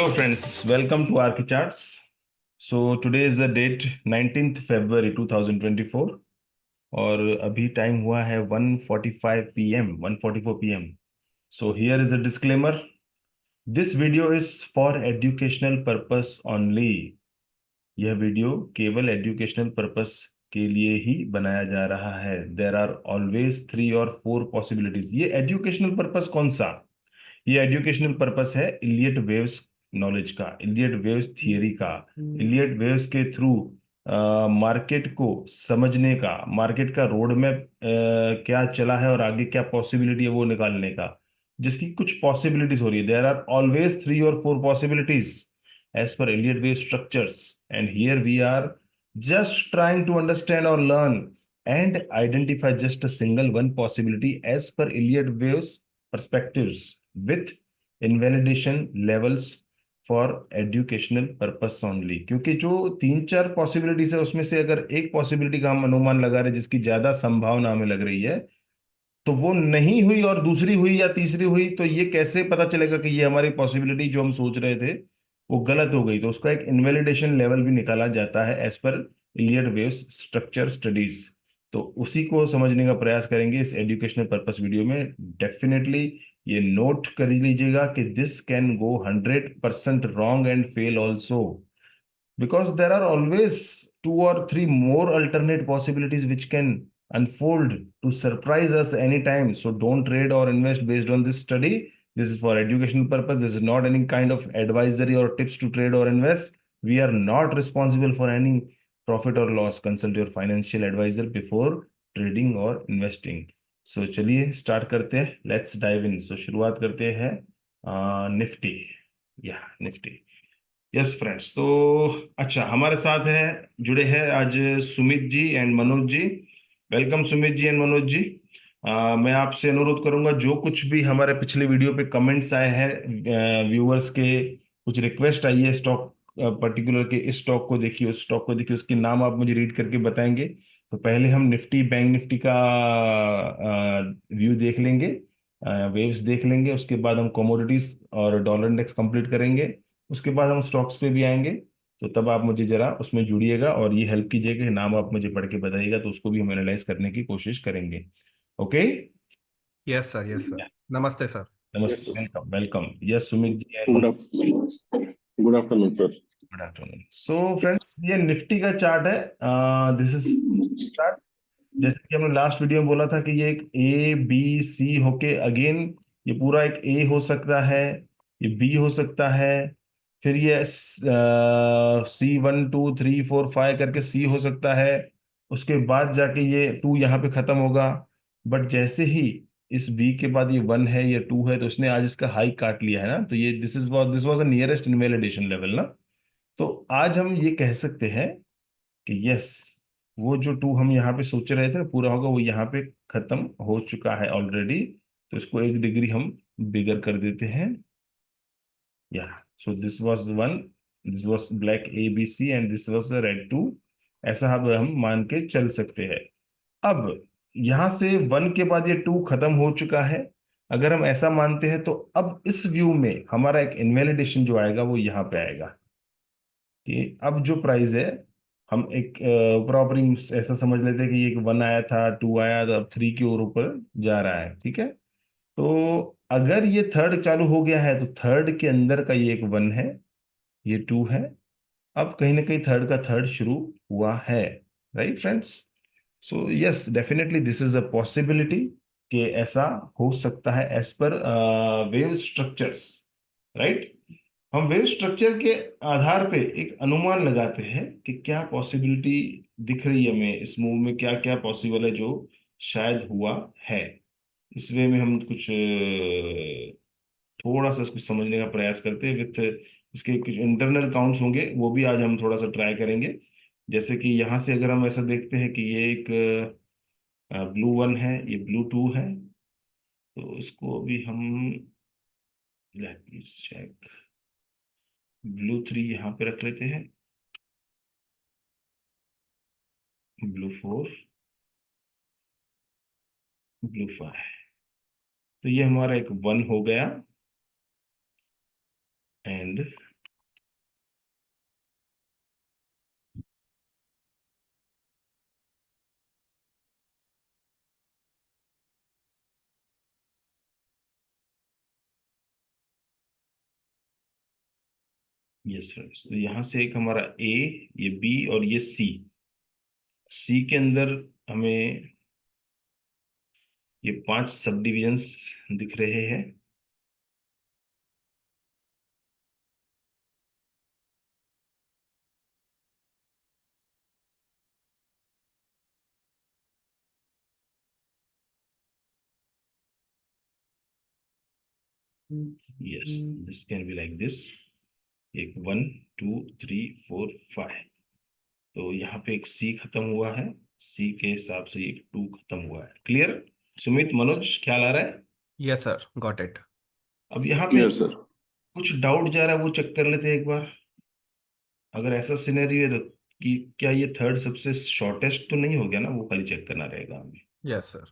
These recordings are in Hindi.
Hello friends, welcome to ArchiCharts. So today is the date 19th February 2024 और अभी टाइम हुआ है 1:45 PM, 1:44 PM. So here is a disclaimer. This video is for educational purpose only. यह वीडियो केवल एजुकेशनल पर्पस के लिए ही बनाया जा रहा है. There are always 3 or 4 possibilities. ये एजुकेशनल पर्पस कौन सा? ये एजुकेशनल पर्पस है इलियट वेव्स नॉलेज का, इलियट वेव्स थियरी का, इलियट वेव्स के थ्रू मार्केट को समझने का, मार्केट का रोड मैप क्या चला है और आगे क्या पॉसिबिलिटी है वो निकालने का, जिसकी कुछ पॉसिबिलिटीज हो रही है. There are always 3 or 4 possibilities as per Elliott wave structures, and here we are just trying to understand or learn and identify just a single one possibility as per Elliott waves perspectives with invalidation levels for educational purpose only. क्योंकि जो 3-4 पॉसिबिलिटीज है उसमें से अगर एक पॉसिबिलिटी का हम अनुमान लगा रहे जिसकी ज्यादा संभावना हमें लग रही है, तो वो नहीं हुई और दूसरी हुई या तीसरी हुई, तो ये कैसे पता चलेगा कि ये हमारी पॉसिबिलिटी जो हम सोच रहे थे वो गलत हो गई? तो उसका एक इनवैलिडेशन लेवल भी निकाला जाता है एज पर इलियट वेव्स स्ट्रक्चर स्टडीज. तो उसी को समझने का प्रयास करेंगे इस एजुकेशनल पर्पस वीडियो में. डेफिनेटली ये नोट कर लीजिएगा कि this can go 100% wrong and fail also, because there are always 2 or 3 more alternate possibilities which can unfold to surprise us anytime. So don't trade or invest based on this study. This is for educational purpose. This is not any kind of advisory or tips to trade or invest. We are not responsible for any profit or loss. Consult your financial advisor before trading or investing. So चलिए स्टार्ट करते हैं. Let's dive in. सो शुरुआत करते हैं निफ्टी. या निफ्टी. Yes friends. तो अच्छा, हमारे साथ है, जुड़े हैं आज Sumit ji and Manoj ji. Welcome Sumit ji and Manoj ji. मैं आपसे अनुरोध करूंगा, जो कुछ भी हमारे पिछले वीडियो पे कमेंट्स आए हैं व्यूअर्स के, कुछ रिक्वेस्ट आई है स्टॉक पर्टिकुलर के, इस स्टॉक को देखिए, उस स्टॉक को देखिए, उसके नाम आप मुझे रीड करके बताएंगे. तो पहले हम निफ्टी बैंक निफ्टी का व्यू देख लेंगे, वेव्स देख लेंगे, उसके बाद हम कमोडिटीज और डॉलर इंडेक्स कंप्लीट करेंगे, उसके बाद हम स्टॉक्स पे भी आएंगे. तो तब आप मुझे जरा उसमें जुड़िएगा और ये हेल्प कीजिएगा कि नाम आप मुझे पढ़ के बताइएगा, तो उसको भी हम एनालाइज करने की कोशिश करेंगे. Okay. Yes sir, yes sir. नमस्ते सर. नमस्ते. Yes, sir. Welcome welcome. Yes Sumit ji and Good Manoj. afternoon. Good afternoon, sir. Good afternoon. So friends, ये निफ्टी का चार्ट है. This is chart. जैसे कि हमने लास्ट वीडियो में बोला था कि ये एक ए बी सी होके अगेन, ये पूरा एक ए हो सकता है, ये बी हो सकता है, फिर ये C1 2 3 4 5 करके सी हो सकता है, उसके बाद जाके ये टू यहाँ पे खत्म होगा. बट जैसे ही इस बी के बाद ये वन है, ये टू है, तो इसने आज इसका हाई काट लिया है ना. तो ये this was the nearest invalidation level ना. तो आज हम ये कह सकते हैं कि यस, वो जो टू हम यहाँ पे सोच रहे थे पूरा होगा, वो यहाँ पे खत्म हो चुका है ऑलरेडी. तो इसको 1 डिग्री हम बिगर कर देते हैं. Yeah so this was one, this was black A B C and this was red two. ऐसा हम मान के चल सकते हैं. अब यहां से वन के बाद ये टू खत्म हो चुका है. अगर हम ऐसा मानते हैं तो अब इस व्यू में हमारा एक इनवैलिडेशन जो आएगा वो यहाँ पे आएगा कि अब जो प्राइस है, हम एक प्रॉपर ऐसा समझ लेते हैं कि ये एक वन आया था, टू आया, तो अब थ्री की ओर ऊपर जा रहा है. ठीक है. तो अगर ये थर्ड चालू हो गया है तो थर्ड के अंदर का ये एक वन है, ये टू है. अब कहीं ना कहीं थर्ड का थर्ड शुरू हुआ है. Right friends. So yes, definitely this is a possibility कि ऐसा हो सकता है as per wave structures. Right. हम वेव स्ट्रक्चर के आधार पे एक अनुमान लगाते हैं कि क्या पॉसिबिलिटी दिख रही है हमें, इस मूव में क्या क्या पॉसिबल है जो शायद हुआ है. इस वे में हम कुछ थोड़ा सा इसको समझने का प्रयास करते हैं. विथ इसके कुछ इंटरनल काउंट्स होंगे, वो भी आज हम थोड़ा सा ट्राई करेंगे. जैसे कि यहाँ से अगर हम ऐसा देखते हैं कि ये एक ब्लू वन है, ये ब्लू टू है, तो इसको भी हम, let me check, blue three यहाँ पे रख लेते हैं, ब्लू फोर, ब्लू फाइव. तो ये हमारा एक वन हो गया. एंड यस फ्रेंड्स, तो यहाँ से एक हमारा ए, ये बी और ये सी। सी के अंदर हमें ये 5 सब डिविजन्स दिख रहे हैं। Yes, this can be like this. एक 1 2 3 4 5। तो यहाँ पे एक सी खत्म हुआ है, सी के हिसाब से एक 2 खत्म हुआ है। क्लियर सुमित, मनोज, ख्याल आ रहा है? Yes sir, got it. अब यहाँ पे क्लियर सर। कुछ डाउट जा रहा है, वो चेक कर लेते हैं एक बार। अगर ऐसा सिनेरियो है तो कि क्या ये थर्ड सबसे शॉर्टेस्ट तो नहीं हो गया ना, वो खाली चेक करना रहेगा हमें। Yes sir.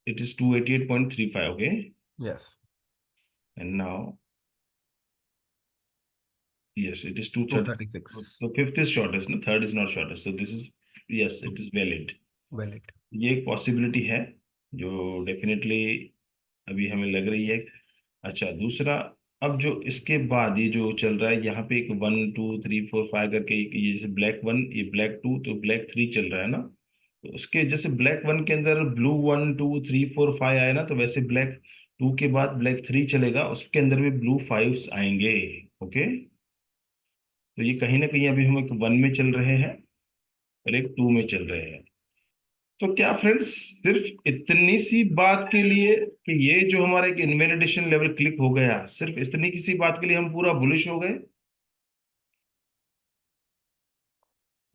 It is 288.35, okay. Yes. And now yes, it is 236. 236 So fifth is shortest, no? Third is not shortest. So this is, yes, it is valid. Valid. ये एक पॉसिबिलिटी है जो डेफिनेटली अभी हमें लग रही है। अच्छा, दूसरा, अब जो इसके बाद ये जो चल रहा है यहाँ पे एक 1 2 3 4 5 करके ये जैसे ब्लैक 1, ये ब्लैक 2, तो ब्लैक 3 चल रहा है ना। तो उसके जैसे ब्लैक 1 के अंदर ब्लू 1 2 3 4 5 आए ना, तो वैसे ब्लैक 2 के बाद ब्लैक 3 चलेगा, उसके अंदर भी ब्लू 5 आएंगे। ओके, तो ये कहीं ना कहीं अभी हम एक 1 में चल रहे हैं और एक 2 में चल रहे हैं। तो क्या फ्रेंड्स, सिर्फ इतनी सी बात के लिए कि ये जो हमारा एक इनवैलिडेशन लेवल क्लिक हो गया, सिर्फ इतनी किसी बात के लिए हम पूरा बुलिश हो गए?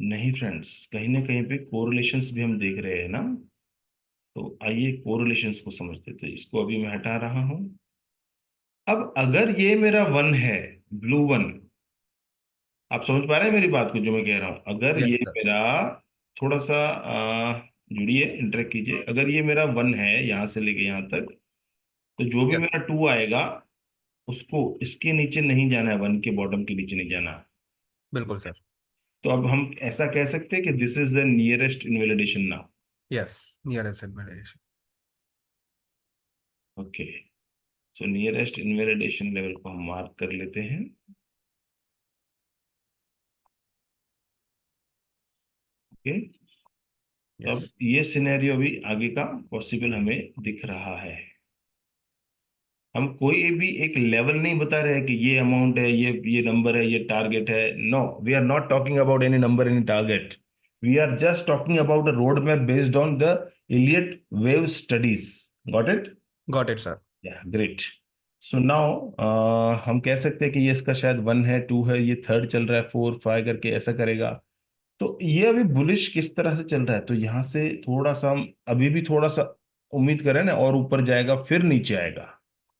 नहीं फ्रेंड्स, कहीं ना कहीं पे कोरिलेशंस भी हम देख रहे हैं ना। तो आइए कोरिलेशंस को समझते, तो इसको अभी मैं हटा रहा हूं। अब अगर ये मेरा 1 है, ब्लू 1, आप समझ पा रहे हैं मेरी बात को जो मैं कह रहा हूं? अगर ये यस सर। मेरा, थोड़ा सा जुड़िए, इंटरेक्ट कीजिए। अगर ये मेरा 1 है यहाँ से लेके यहाँ तक, तो जो भी यस। मेरा 2 आएगा उसको इसके नीचे नहीं जाना है, 1 के बॉटम के नीचे नहीं जाना है। बिल्कुल सर। तो अब हम ऐसा कह सकते हैं कि this is the nearest invalidation now. Yes, nearest invalidation. Okay, so nearest invalidation level को हम मार्क कर लेते हैं। ओके, तो यस। अब ये सिनेरियो भी आगे का पॉसिबल हमें दिख रहा है। हम कोई भी एक लेवल नहीं बता रहे हैं कि ये अमाउंट है, ये नंबर है, ये टारगेट है। No, we are not talking about any number, any target. We are just talking about a road map based on the Elliott wave studies. Got it? Got it sir. Yeah great. So now हम कह सकते हैं कि ये इसका शायद 1 है, 2 है, ये थर्ड चल रहा है, 4 5 करके ऐसा करेगा। तो ये अभी बुलिश किस तरह से चल रहा है, तो यहाँ से थोड़ा सा हम अभी भी थोड़ा सा उम्मीद करें ना, और ऊपर जाएगा फिर नीचे आएगा,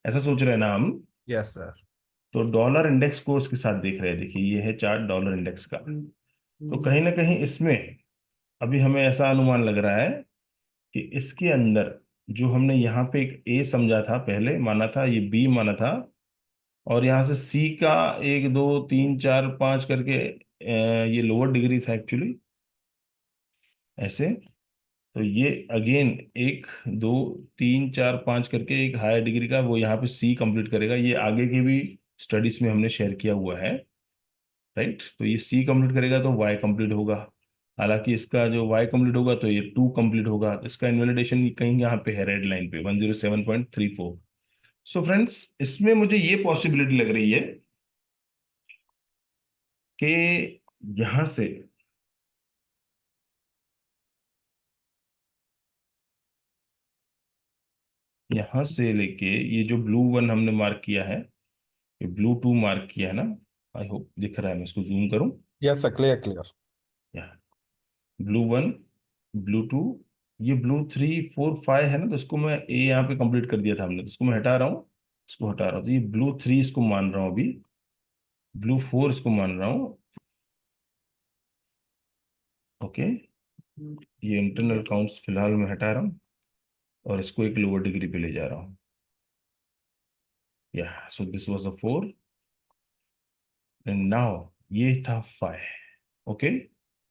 ऐसा सोच रहे हैं ना हम। Yes sir. तो डॉलर इंडेक्स को उसके साथ देख रहे हैं, देखिए ये है चार्ट डॉलर इंडेक्स का। तो कहीं ना कहीं इसमें अभी हमें ऐसा अनुमान लग रहा है कि इसके अंदर जो हमने यहाँ पे एक ए समझा था, पहले माना था, ये बी माना था, और यहाँ से सी का 1 2 3 4 5 करके ये लोअर डिग्री था एक्चुअली, ऐसे। तो ये अगेन 1 2 3 4 5 करके एक हायर डिग्री का वो यहाँ पे सी कंप्लीट करेगा। ये आगे के भी स्टडीज में हमने शेयर किया हुआ है, राइट। तो ये सी कंप्लीट करेगा तो वाई कंप्लीट होगा। हालांकि इसका जो वाई कंप्लीट होगा तो ये 2 कंप्लीट होगा, तो इसका इनवैलिडेशन कहीं यहाँ पे है, रेड लाइन पे 107.34। सो फ्रेंड्स, इसमें मुझे ये पॉसिबिलिटी लग रही है कि यहां से लेके ये जो ब्लू 1 हमने मार्क किया है, ये ब्लू 2 मार्क किया है ना, आई होप दिख रहा है, मैं इसको जूम करूं। Yes sir, clear clear. Blue 1, blue 2, ये ब्लू 3 4 5 है ना, तो इसको मैं ए यहाँ पे कंप्लीट कर दिया था हमने, तो इसको मैं हटा रहा हूँ, इसको हटा रहा हूँ। तो ये ब्लू 3 इसको मान रहा हूँ अभी, ब्लू 4 इसको मान रहा हूँ। ओके, ये इंटरनल काउंट्स फिलहाल मैं हटा रहा हूँ और इसको एक लोअर डिग्री पे ले जा रहा हूँ। या so this was a 4 and now ये था 5। Okay,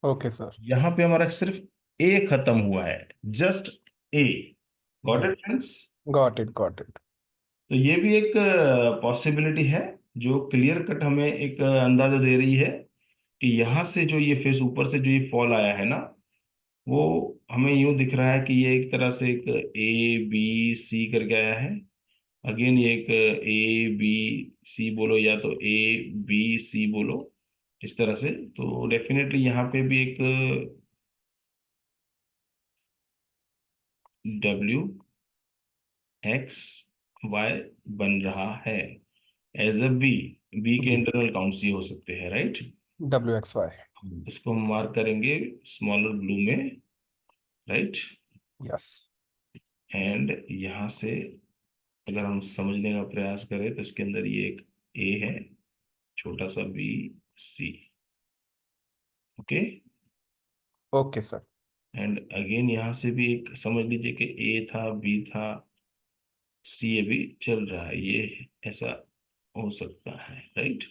okay sir. यहाँ पे हमारा सिर्फ ए खत्म हुआ है, just a. Got it friends? Got it, got it. तो ये भी एक पॉसिबिलिटी है जो क्लियर कट हमें एक अंदाजा दे रही है कि यहाँ से जो ये फेस ऊपर से जो ये फॉल आया है ना, वो हमें यूं दिख रहा है कि ये एक तरह से एक ABC करके आया है। अगेन ये एक ABC बोलो या तो ABC बोलो, इस तरह से। तो डेफिनेटली यहाँ पे भी एक WXY बन रहा है एज अ बी के B, इंटरनल काउंट्स ये हो सकते हैं, राइट। WXY. इसको हम मार्क करेंगे स्मॉलर ब्लू में, राइट। Yes. एंड यहाँ से अगर हम समझने का प्रयास करें तो इसके अंदर ये एक ए है, छोटा सा BC, okay. Okay, sir. And again यहाँ से भी एक समझ लीजिए कि ए था, बी था, सी अभी चल रहा है, ये ऐसा हो सकता है, राइट।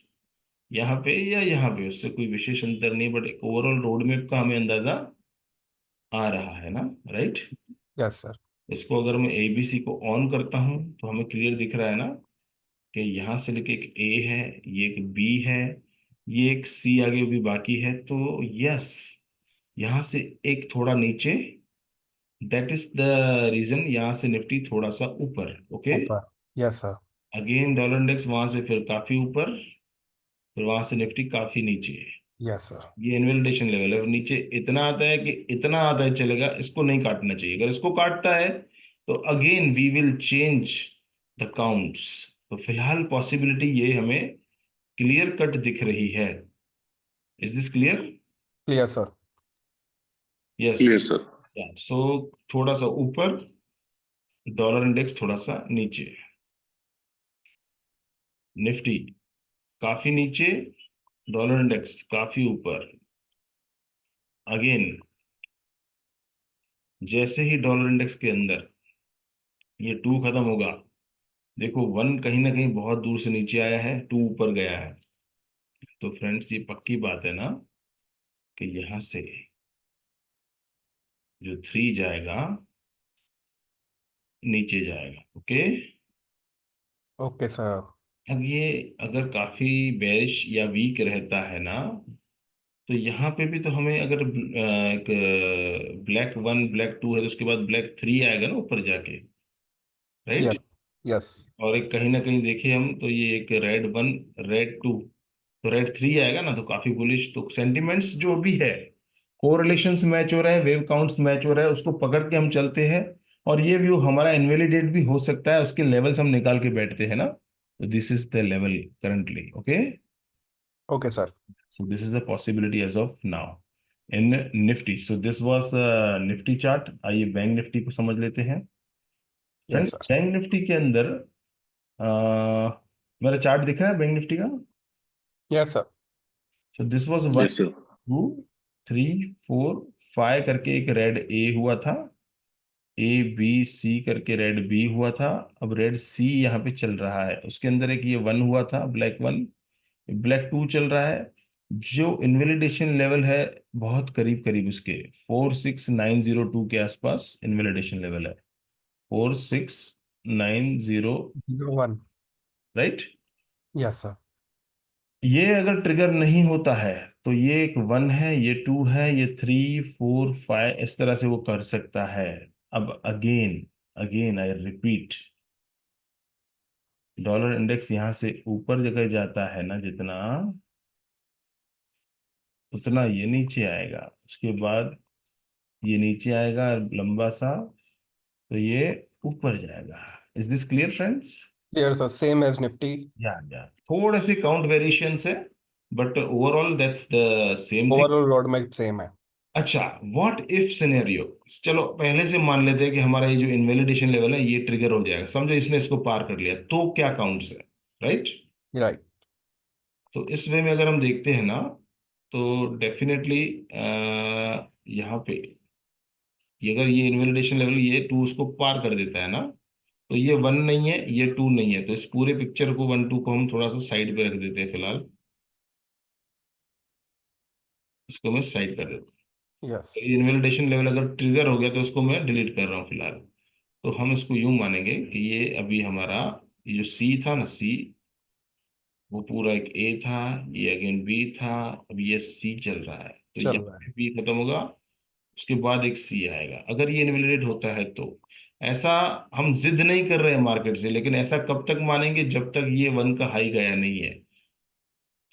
यहाँ पे या यहाँ पे उससे कोई विशेष अंतर नहीं, बट एक ओवरऑल रोड मैप का हमें अंदाजा आ रहा है ना, राइट। Yes, sir. इसको अगर मैं ABC को ऑन करता हूँ तो हमें क्लियर दिख रहा है ना कि यहाँ से लेके एक ए है, ये एक बी है, ये एक सी आगे भी बाकी है। तो यस, यहाँ से एक थोड़ा नीचे, दैट इज द रीजन यहाँ से निफ्टी थोड़ा सा ऊपर, okay. Upper. Yes, sir. Again dollar index वहां से फिर काफी ऊपर, फिर वहां से निफ्टी काफी नीचे। Yes, sir. ये इनवैलिडेशन लेवल है, नीचे इतना आता है कि इतना आता है चलेगा, इसको नहीं काटना चाहिए। अगर इसको काटता है तो again we will change the counts. तो फिलहाल पॉसिबिलिटी ये हमें क्लियर कट दिख रही है। Is this clear? Clear, sir. Yes. Clear, sir. सो थोड़ा सा ऊपर, डॉलर इंडेक्स थोड़ा सा नीचे, निफ्टी काफी नीचे, डॉलर इंडेक्स काफी ऊपर। अगेन जैसे ही डॉलर इंडेक्स के अंदर ये 2 खत्म होगा, देखो 1 कहीं ना कहीं बहुत दूर से नीचे आया है, 2 ऊपर गया है। तो फ्रेंड्स ये पक्की बात है ना कि यहां से जो 3 जाएगा नीचे जाएगा, ओके। Okay, sir. अब ये अगर काफी बेरिश या वीक रहता है ना, तो यहाँ पे भी तो हमें अगर एक Black 1 Black 2 है तो उसके बाद Black 3 आएगा ना ऊपर जाके, राइट। Yes. Yes. और एक कहीं ना कहीं देखे हम तो ये एक Red 1 Red 2, तो Red 3 आएगा ना, तो काफी बुलिश। तो सेंटिमेंट्स जो भी है, कोरिलेशंस मैच हो रहा है, वेव काउंट्स मैच हो रहा है, उसको पकड़ के हम चलते हैं। और ये व्यू हमारा इनवैलिडेट भी हो सकता है, उसके लेवल्स हम निकाल के बैठते हैं ना। तो this is the level currently, okay. Okay, sir. So this is a possibility as of now in Nifty. So this was Nifty chart. आइए बैंक निफ्टी को समझ लेते हैं। Yes, friends sir. Bank Nifty के अंदर मेरा चार्ट दिख रहा है बैंक निफ्टी का। Yes, sir. So this was 1 Yes, sir. 2 3 4 5 करके एक रेड ए हुआ था, ABC करके रेड बी हुआ था। अब रेड सी यहाँ पे चल रहा है, उसके अंदर एक ये 1 हुआ था, Black 1, Black 2 चल रहा है। जो इनवेलिडेशन लेवल है बहुत करीब करीब उसके 46902 के आसपास इनवेलिडेशन लेवल है, 4690, 01. राइट। Yes, sir. ये अगर ट्रिगर नहीं होता है तो ये एक 1 है, ये 2 है, ये 3 4 5 इस तरह से वो कर सकता है। अब again again I repeat, dollar index यहाँ से ऊपर जगह जाता है ना जितना, उतना ये नीचे आएगा, उसके बाद ये नीचे आएगा लंबा सा, तो ये ऊपर जाएगा। Is this clear friends? Clear, sir. Same as Nifty. या थोड़े से काउंट वेरिएशंस है, but overall that's the same thing. Overall roadmap same है. अच्छा, व्हाट इफ सिनेरियो, चलो पहले से मान लेते हैं कि हमारा ये जो इनवैलिडेशन लेवल है ये ट्रिगर हो जाएगा, समझो इसने इसको पार कर लिया, तो क्या काउंट्स है, राइट। Right. तो इस वे में अगर हम देखते हैं ना, तो डेफिनेटली यहाँ पे ये अगर ये इनवैलिडेशन लेवल ये 2 उसको पार कर देता है ना, तो ये 1 नहीं है, ये 2 नहीं है, तो इस पूरे पिक्चर को 1 2 को हम थोड़ा सा साइड पे रख देते हैं फिलहाल। इसको मैं साइड कर देता हूँ। Yes. इनवैलिडेशन लेवल अगर ट्रिगर हो गया तो उसको मैं डिलीट कर रहा हूँ फिलहाल। तो हम इसको यूं मानेंगे कि ये अभी हमारा ये जो सी था ना, सी वो पूरा एक ए था, ये अगेन बी था, अब ये सी चल रहा है, तो चल यहाँ रहा है। पे बी खत्म होगा, उसके बाद एक सी आएगा अगर ये इनवैलिडेट होता है तो। ऐसा हम जिद नहीं कर रहे हैं मार्केट से, लेकिन ऐसा कब तक मानेंगे जब तक ये वन का हाई गया नहीं है।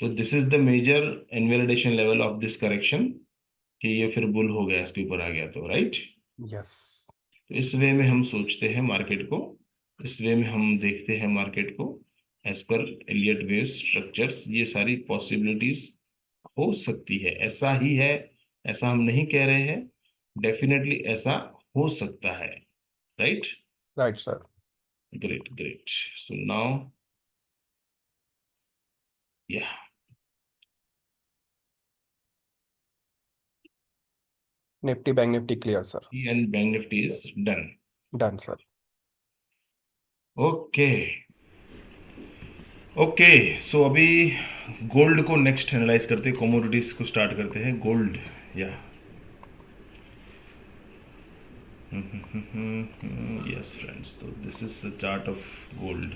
तो this is the major invalidation level of this correction, कि ये फिर बुल हो गया, इसके ऊपर आ गया तो, राइट। यस। तो इस वे में हम सोचते हैं मार्केट को, इस वे में हम देखते हैं मार्केट को, as per Elliott wave structures. ये सारी पॉसिबिलिटीज हो सकती है, ऐसा ही है, ऐसा हम नहीं कह रहे हैं, डेफिनेटली ऐसा हो सकता है, right. Right sir. Great great. So now yeah Nifty bank Nifty clear sir. And bank Nifty is done. Done sir. Okay okay. So अभी गोल्ड को नेक्स्ट एनालाइज करते हैं, कमोडिटीज को स्टार्ट करते हैं। गोल्ड, या यस फ्रेंड्स, तो this is the chart of gold.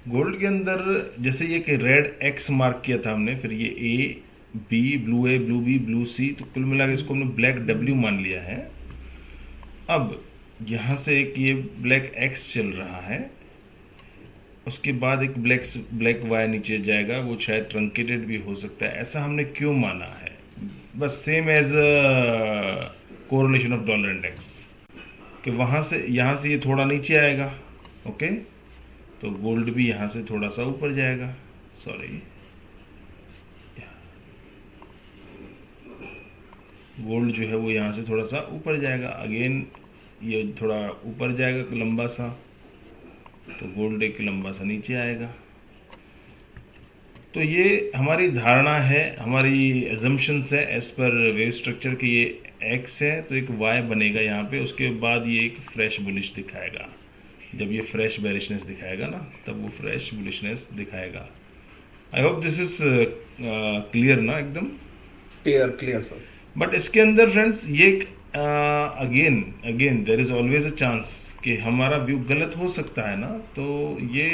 Gold के अंदर जैसे ये कि रेड एक्स मार्क किया था हमने, फिर ये ए ब्लू बी ब्लू सी, तो कुल मिला के इसको हमने ब्लैक डब्ल्यू मान लिया है। अब यहाँ से एक ये ब्लैक एक्स चल रहा है, उसके बाद एक ब्लैक वाई नीचे जाएगा, वो शायद ट्रंकेटेड भी हो सकता है। ऐसा हमने क्यों माना है? बस same as correlation of dollar index, कि वहाँ से यहाँ से ये थोड़ा नीचे आएगा, ओके, तो गोल्ड भी यहाँ से थोड़ा सा ऊपर जाएगा, सॉरी, गोल्ड जो है वो यहाँ से थोड़ा सा ऊपर जाएगा, अगेन ये थोड़ा ऊपर जाएगा लंबा सा, तो गोल्ड एक लंबा सा नीचे आएगा। तो ये हमारी धारणा है, हमारी एजम्पशंस है एज पर वेव स्ट्रक्चर कि ये एक्स है तो एक वाई बनेगा यहाँ पे, उसके बाद ये एक फ्रेश बुलिश दिखाएगा। जब ये फ्रेश बेरिशनेस दिखाएगा ना, तब वो फ्रेश बुलिशनेस दिखाएगा। आई होप दिस इज क्लियर ना, एकदम क्लियर क्लियर सर। बट इसके अंदर फ्रेंड्स ये again again there is always a chance कि हमारा व्यू गलत हो सकता है ना। तो ये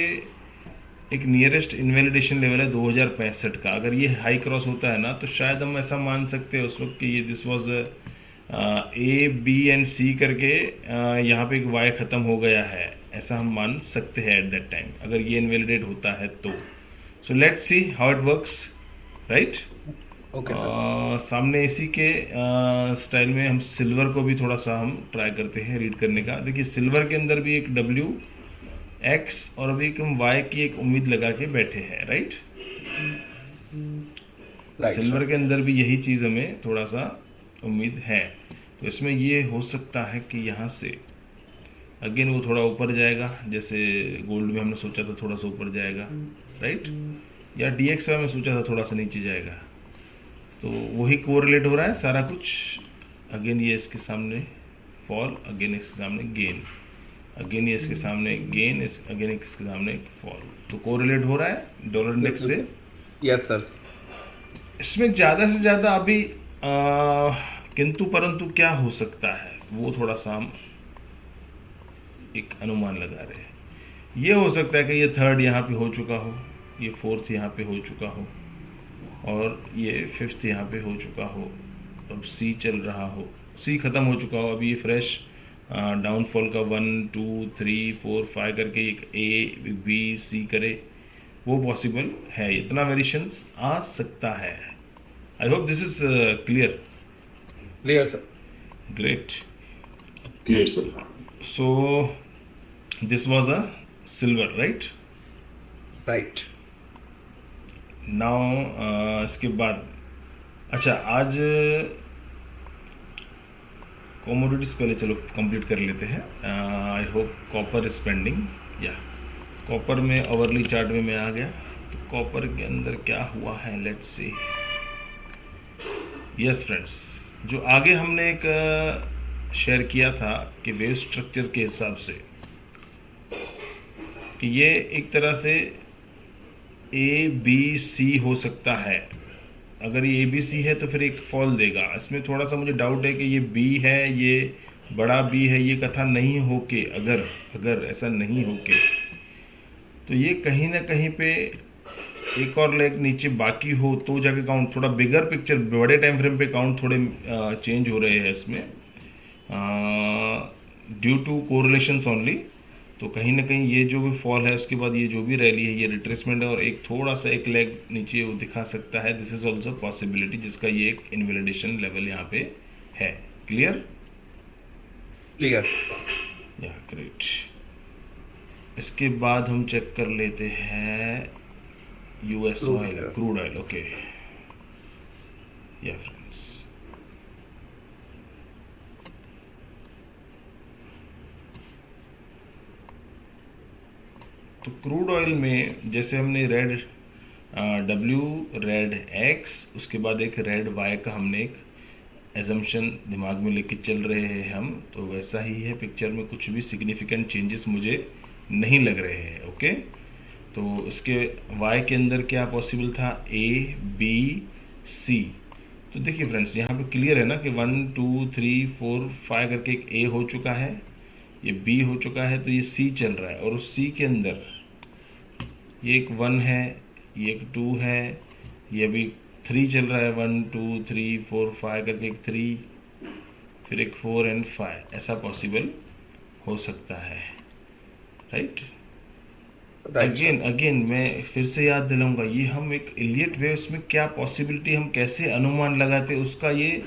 एक नियरेस्ट इनवैलिडेशन लेवल है 2065 का। अगर ये हाई क्रॉस होता है ना, तो शायद हम ऐसा मान सकते हैं उस वक्त कि ये this was A B and C करके यहाँ पे एक वाई ख़त्म हो गया है, ऐसा हम मान सकते हैं एट दैट टाइम, अगर ये इनवैलिडेट होता है तो। So let's see how it works, right. Okay sir. सामने इसी के स्टाइल में हम सिल्वर को भी थोड़ा सा हम ट्राई करते हैं रीड करने का। देखिए सिल्वर के अंदर भी एक डब्ल्यू एक्स और अभी हम वाई की एक उम्मीद लगा के बैठे हैं, राइट। Right silver sir. के अंदर भी यही चीज़ हमें थोड़ा सा उम्मीद है। तो इसमें ये हो सकता है कि यहाँ से अगेन वो थोड़ा ऊपर जाएगा, जैसे गोल्ड में हमने सोचा था थोड़ा सा ऊपर जाएगा, राइट, या DXY में सोचा था थोड़ा सा नीचे जाएगा। तो वही कोरिलेट हो रहा है सारा कुछ। अगेन ये इसके सामने फॉल, अगेन इसके सामने गेन, अगेन ये इसके सामने गेन, इस अगेन इसके सामने फॉल, तो कोरिलेट हो रहा है डॉलर इंडेक्स से। Yes sir. इसमें ज़्यादा से ज़्यादा अभी किंतु परंतु क्या हो सकता है, वो थोड़ा सा हम एक अनुमान लगा रहे हैं। ये हो सकता है कि ये थर्ड यहाँ पे हो चुका हो, ये फोर्थ यहाँ पे हो चुका हो, और ये फिफ्थ यहाँ पे हो चुका हो। अब सी चल रहा हो, सी ख़त्म हो चुका हो, अभी ये फ्रेश डाउनफॉल का 1 2 3 4 5 करके एक ए बी सी करे, वो पॉसिबल है। इतना वेरिएशंस आ सकता है। आई hope this is clear. Clear sir. Clear, sir. So this was a silver, right? Right. Now इसके बाद अच्छा, आज कमोडिटीज पहले चलो कंप्लीट कर लेते हैं। आई होप कॉपर स्पेंडिंग, या कॉपर में आवरली चार्ट में मैं आ गया, तो कॉपर के अंदर क्या हुआ है, लेट्स सी। यस फ्रेंड्स, जो आगे हमने एक शेयर किया था कि वेव स्ट्रक्चर के हिसाब से कि ये एक तरह से ए बी सी हो सकता है। अगर ये ए बी सी है तो फिर एक फॉल देगा। इसमें थोड़ा सा मुझे डाउट है कि ये बी है, ये बड़ा बी है, ये कथा नहीं होके, अगर ऐसा नहीं होके, तो ये कहीं ना कहीं पे एक और लेग नीचे बाकी हो तो जाके काउंट, थोड़ा बिगर पिक्चर, बड़े टाइम फ्रेम पे काउंट थोड़े चेंज हो रहे हैं इसमें ड्यू टू कोरिलेशंस ओनली। तो कहीं ना कहीं ये जो भी फॉल है उसके बाद ये जो भी रैली है ये रिट्रेसमेंट है और एक थोड़ा सा एक लेग नीचे वो दिखा सकता है। दिस इज ऑल्सो पॉसिबिलिटी जिसका ये एक इनवैलिडेशन लेवल यहाँ पे है। क्लियर? क्लियर। या ग्रेट। इसके बाद हम चेक कर लेते हैं US oil, crude oil. Okay या फ्रेंड्स, तो क्रूड ऑयल में जैसे हमने रेड डब्ल्यू, रेड एक्स, उसके बाद एक रेड वाई का हमने एक एजम्पशन दिमाग में लेके चल रहे हैं हम, तो वैसा ही है पिक्चर में, कुछ भी सिग्निफिकेंट चेंजेस मुझे नहीं लग रहे हैं। ओके, तो इसके वाई के अंदर क्या पॉसिबल था, ए बी सी। तो देखिए फ्रेंड्स यहाँ पे क्लियर है ना कि 1 2 3 4 5 करके एक ए हो चुका है, ये बी हो चुका है, तो ये सी चल रहा है और उस सी के अंदर ये एक 1 है, ये एक 2 है, ये अभी 3 चल रहा है, 1 2 3 4 5 करके एक 3, फिर एक 4 एंड 5, ऐसा पॉसिबल हो सकता है। राइट? अगेन मैं फिर से याद दिलाऊंगा, ये हम एक इलियट वेव्स में क्या पॉसिबिलिटी, हम कैसे अनुमान लगाते हैं उसका, ये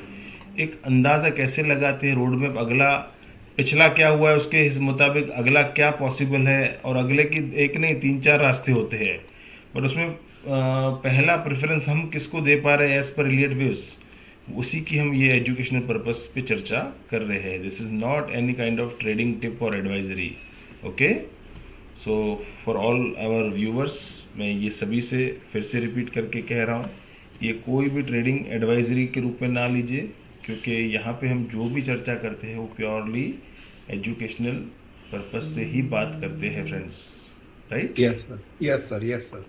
एक अंदाज़ा कैसे लगाते हैं, रोड मैप, अगला पिछला क्या हुआ है उसके इस मुताबिक अगला क्या पॉसिबल है, और अगले की एक नहीं 3 4 रास्ते होते हैं, बट उसमें पहला प्रेफरेंस हम किसको दे पा रहे हैं एज पर इलियट वेव्स, उसी की हम ये एजुकेशनल पर्पस पे चर्चा कर रहे हैं। This is not any kind of trading tip और advisory. Okay, so for all our viewers, मैं ये सभी से फिर से रिपीट करके कह रहा हूँ, ये कोई भी ट्रेडिंग एडवाइजरी के रूप में ना लीजिए, क्योंकि यहाँ पे हम जो भी चर्चा करते हैं वो प्योरली एजुकेशनल पर्पस से ही बात करते हैं friends. Right? Yes sir, yes sir, yes sir.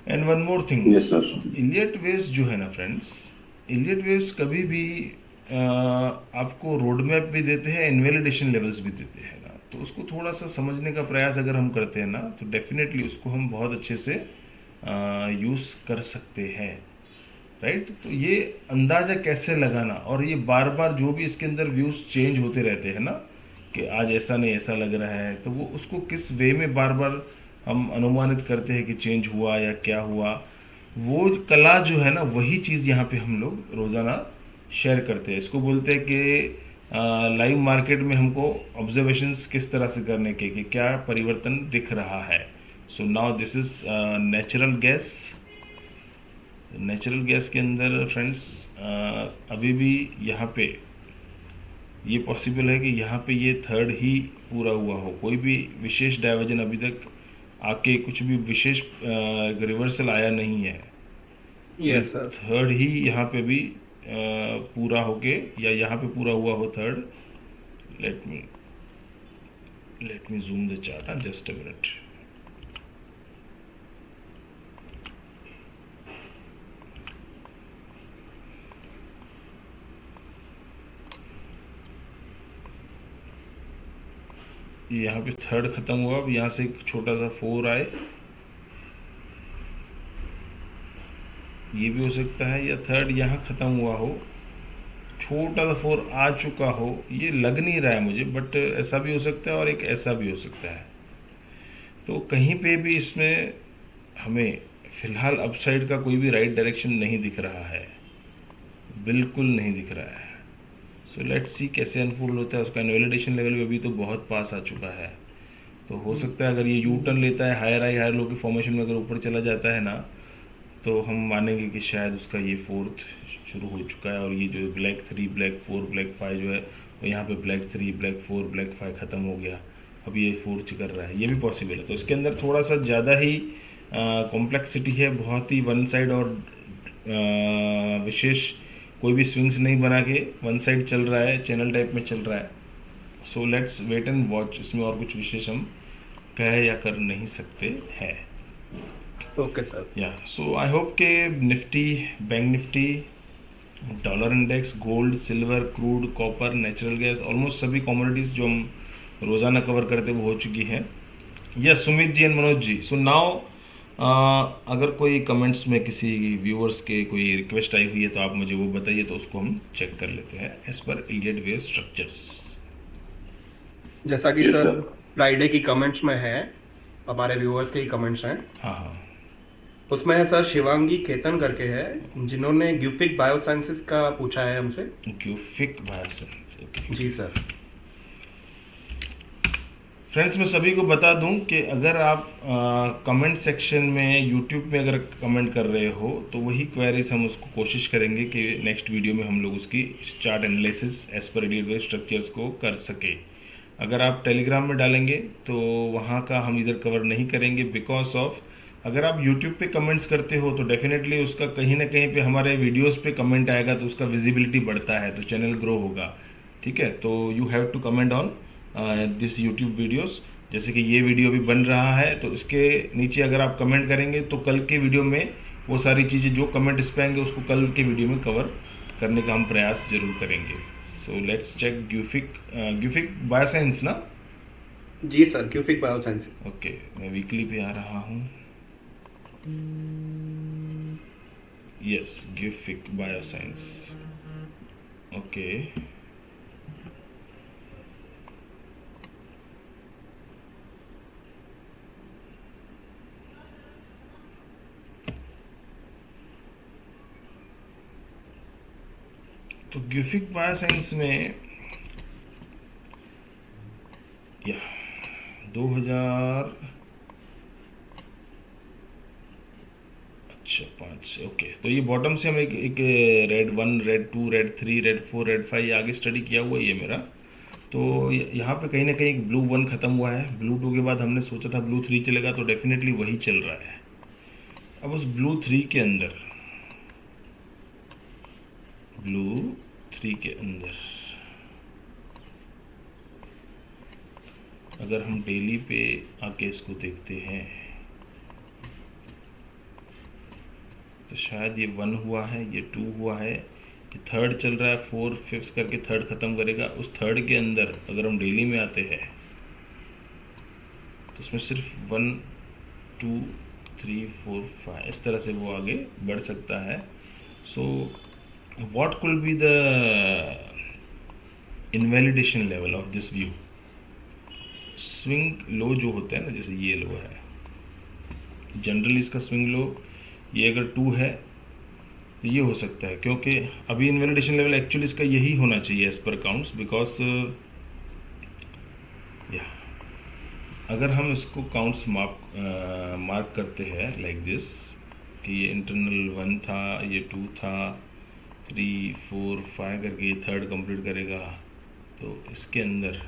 And one more thing, Yes, sir. Elliott waves जो है ना फ्रेंड्स, इलियट वेव्स कभी भी आपको रोड मैप भी देते हैं, इनवैलिडेशन लेवल्स भी देते हैं ना, तो उसको थोड़ा सा समझने का प्रयास अगर हम करते हैं ना, तो डेफिनेटली उसको हम बहुत अच्छे से यूज़ कर सकते हैं। राइट? तो ये अंदाज़ा कैसे लगाना, और ये बार बार जो भी इसके अंदर व्यूज़ चेंज होते रहते हैं ना, कि आज ऐसा नहीं ऐसा लग रहा है, तो वो उसको किस वे में बार बार हम अनुमानित करते हैं कि चेंज हुआ या क्या हुआ, वो कला जो है ना, वही चीज़ यहाँ पे हम लोग रोज़ाना शेयर करते हैं। इसको बोलते हैं कि लाइव मार्केट में हमको ऑब्जर्वेशंस किस तरह से करने के, कि क्या परिवर्तन दिख रहा है। So now this is natural gas. Natural gas के अंदर फ्रेंड्स अभी भी यहाँ पे ये पॉसिबल है कि यहाँ पे ये थर्ड ही पूरा हुआ हो, कोई भी विशेष डाइवर्जन अभी तक आके कुछ भी विशेष रिवर्सल आया नहीं है। Yes sir. थर्ड ही यहाँ पे भी पूरा होके, या यहाँ पे पूरा हुआ हो third. Let me zoom the chart, just a minute. ये यहाँ पे थर्ड खत्म हुआ, अब यहाँ से एक छोटा सा 4 आए, ये भी हो सकता है, या थर्ड यहाँ खत्म हुआ हो, छोटा सा 4 आ चुका हो, ये लग नहीं रहा है मुझे, बट ऐसा भी हो सकता है और एक ऐसा भी हो सकता है। तो कहीं पे भी इसमें हमें फिलहाल अपसाइड का कोई भी राइट डायरेक्शन नहीं दिख रहा है, बिल्कुल नहीं दिख रहा है। सो लेट्स सी कैसे अनफोल्ड होता है। उसका इनवैलिडेशन लेवल भी अभी तो बहुत पास आ चुका है, तो हो सकता है अगर ये यू टर्न लेता है हायर हाई हायर लो की फॉर्मेशन में, अगर ऊपर चला जाता है ना, तो हम मानेंगे कि शायद उसका ये फोर्थ शुरू हो चुका है, और ये जो ब्लैक 3 ब्लैक 4 ब्लैक 5 जो है वो यहाँ पे ब्लैक 3 ब्लैक 4 ब्लैक 5 ख़त्म हो गया, अब ये फोर्थ कर रहा है, ये भी पॉसिबल है। तो इसके अंदर थोड़ा सा ज़्यादा ही कॉम्प्लेक्सिटी है, बहुत ही वन साइड, और विशेष कोई भी स्विंग्स नहीं बना के वन साइड चल रहा है, चैनल टाइप में चल रहा है। So let's wait and watch, इसमें और कुछ विशेष हम कह या कर नहीं सकते हैं। Okay sir. Yeah so I hope के Nifty, bank Nifty, dollar index, gold, silver, crude, copper, natural gas, almost सभी कमोडिटीज़ जो हम रोज़ाना कवर करते वो हो चुकी हैं। Yes, Sumit ji and Manoj ji. So now अगर कोई कमेंट्स में किसी व्यूअर्स के कोई रिक्वेस्ट आई हुई है तो आप मुझे वो बताइए, तो उसको हम चेक कर लेते हैं as per Elliot wave structures. जैसा कि Yes, सर sir. फ्राइडे की कमेंट्स में है, हमारे व्यूअर्स के ही कमेंट्स हैं। हाँ हाँ। उसमें है सर शिवांगी खेतन करके है, जिन्होंने ग्यूफिक बायोसाइंसेस का पूछा है हमसे। Gufic bioscience, okay. जी सर। फ्रेंड्स, मैं सभी को बता दूं कि अगर आप कमेंट सेक्शन में यूट्यूब में अगर कमेंट कर रहे हो तो वही क्वेरीज हम उसको कोशिश करेंगे कि नेक्स्ट वीडियो में हम लोग उसकी chart analysis as per radial structures को कर सके। अगर आप टेलीग्राम में डालेंगे तो वहाँ का हम इधर कवर नहीं करेंगे, बिकॉज ऑफ अगर आप यूट्यूब पे कमेंट्स करते हो तो डेफिनेटली उसका कहीं ना कहीं पे हमारे वीडियोस पे कमेंट आएगा, तो उसका विजिबिलिटी बढ़ता है, तो चैनल ग्रो होगा। ठीक है, तो you have to comment on this YouTube videos. जैसे कि ये वीडियो भी बन रहा है, तो इसके नीचे अगर आप कमेंट करेंगे तो कल के वीडियो में वो सारी चीज़ें जो कमेंट इस पे आएंगे उसको कल के वीडियो में कवर करने का हम प्रयास जरूर करेंगे। So let's check Gufic bioscience ना। जी सर, ग्यूफिक बायोसाइंसेस। ओके, मैं वीकली पे आ रहा हूँ। Yes, Gufic bioscience. ओके, तो ग्यूफिक बायोसाइंस में या 2000 अच्छा 5 से, ओके। तो ये बॉटम से हम एक red 1, red 2, red 3, red 4, red 5 आगे स्टडी किया हुआ है ये मेरा। तो यहाँ पे कहीं ना कहीं ब्लू 1 ख़त्म हुआ है, ब्लू 2 के बाद हमने सोचा था ब्लू 3 चलेगा, तो डेफिनेटली वही चल रहा है। अब उस ब्लू 3 के अंदर, ब्लू 3 के अंदर अगर हम डेली पे आके इसको देखते हैं तो शायद ये 1 हुआ है, ये 2 हुआ है, ये थर्ड चल रहा है, 4 5 करके थर्ड ख़त्म करेगा। उस थर्ड के अंदर अगर हम डेली में आते हैं तो उसमें सिर्फ 1 2 3 4 5 इस तरह से वो आगे बढ़ सकता है। So what could be the invalidation level of this view? Swing low जो होता है ना, जैसे ये लो है, जनरली इसका स्विंग लो ये अगर 2 है तो ये हो सकता है, क्योंकि अभी इनवैलिडेशन लेवल एक्चुअली इसका यही होना चाहिए एज पर काउंट्स, बिकॉज या अगर हम इसको काउंट्स मार्क करते हैं लाइक दिस कि ये इंटरनल 1 था, ये 2 था, 3 4 5 करके ये थर्ड कंप्लीट करेगा, तो इसके अंदर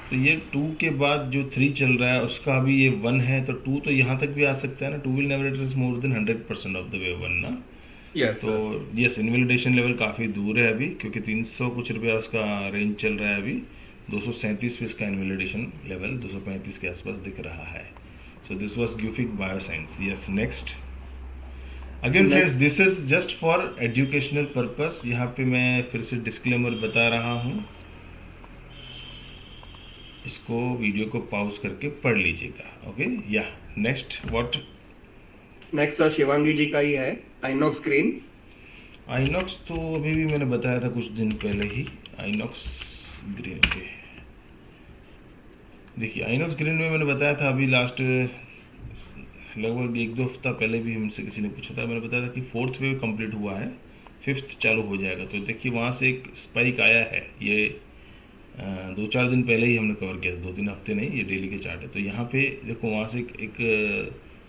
तो ये 2 के बाद जो 3 चल रहा है उसका अभी ये 1 है, तो 2 तो यहाँ तक भी आ सकता है ना। 2 will never it more than 100% of the way 1 ना। यस तो सर। यस, इनवैलिडेशन लेवल काफ़ी दूर है अभी, क्योंकि 300 कुछ रुपया उसका रेंज चल रहा है अभी। 237 पे इसका इनवैलिडेशन लेवल 235 के आसपास दिख रहा है। So this was Gufic bioscience. Yes, next. Again friends, this is just for educational purpose. यहाँ पे मैं फिर से डिस्क्लेमर बता रहा हूँ, इसको वीडियो को पॉज करके पढ़ लीजिएगा। Okay, yeah next what? Next sir Shivangi ji का ही है, आइनॉक्स ग्रीन। आइनॉक्स तो अभी भी मैंने बताया था कुछ दिन पहले ही। आइनॉक्स ग्रीन पे देखिए, आइनॉक्स ग्रीन में मैंने बताया था अभी लास्ट लगभग 1-2 हफ्ता पहले भी हमसे किसी ने पूछा था, मैंने बताया था कि 4th वेव कंप्लीट हुआ है, 5th चालू हो जाएगा। तो देखिए वहाँ से एक स्पाइक आया है, ये 2-4 दिन पहले ही हमने कवर किया था, 2-3 हफ्ते नहीं, ये डेली के चार्ट है। तो यहाँ पे देखो वहाँ से एक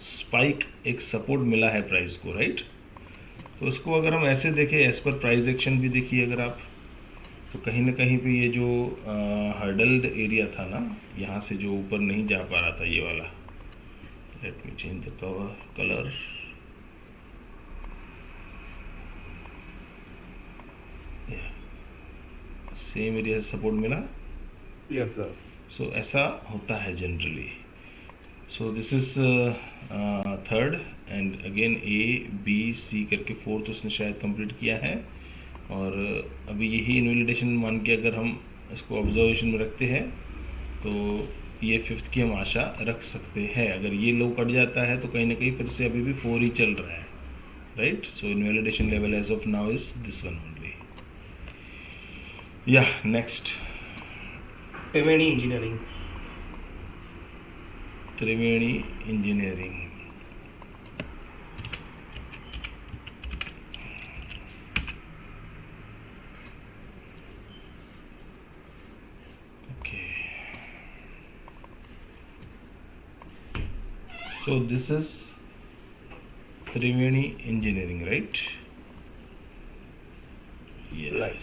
स्पाइक, एक सपोर्ट मिला है प्राइस को, राइट। तो उसको अगर हम ऐसे देखें एज पर प्राइस एक्शन भी देखिए अगर आप, तो कहीं ना कहीं पे ये जो हर्डल्ड एरिया था ना, यहाँ से जो ऊपर नहीं जा पा रहा था ये वाला, let me change the colour, same area से सपोर्ट मिला। Yes sir. सो ऐसा होता है generally. So this is third and again A B C करके 4th उसने शायद कंप्लीट किया है। और अभी यही इनवैलिडेशन मान के अगर हम इसको ऑब्जर्वेशन में रखते हैं तो ये फिफ्थ की हम आशा रख सकते हैं। अगर ये लो कट जाता है तो कहीं ना कहीं फिर से अभी भी 4 ही चल रहा है, right. So invalidation level as of now is this one only. Yeah next, Triveni Engineering. Triveni Engineering. So this is Triveni Engineering, right? Yes. Right.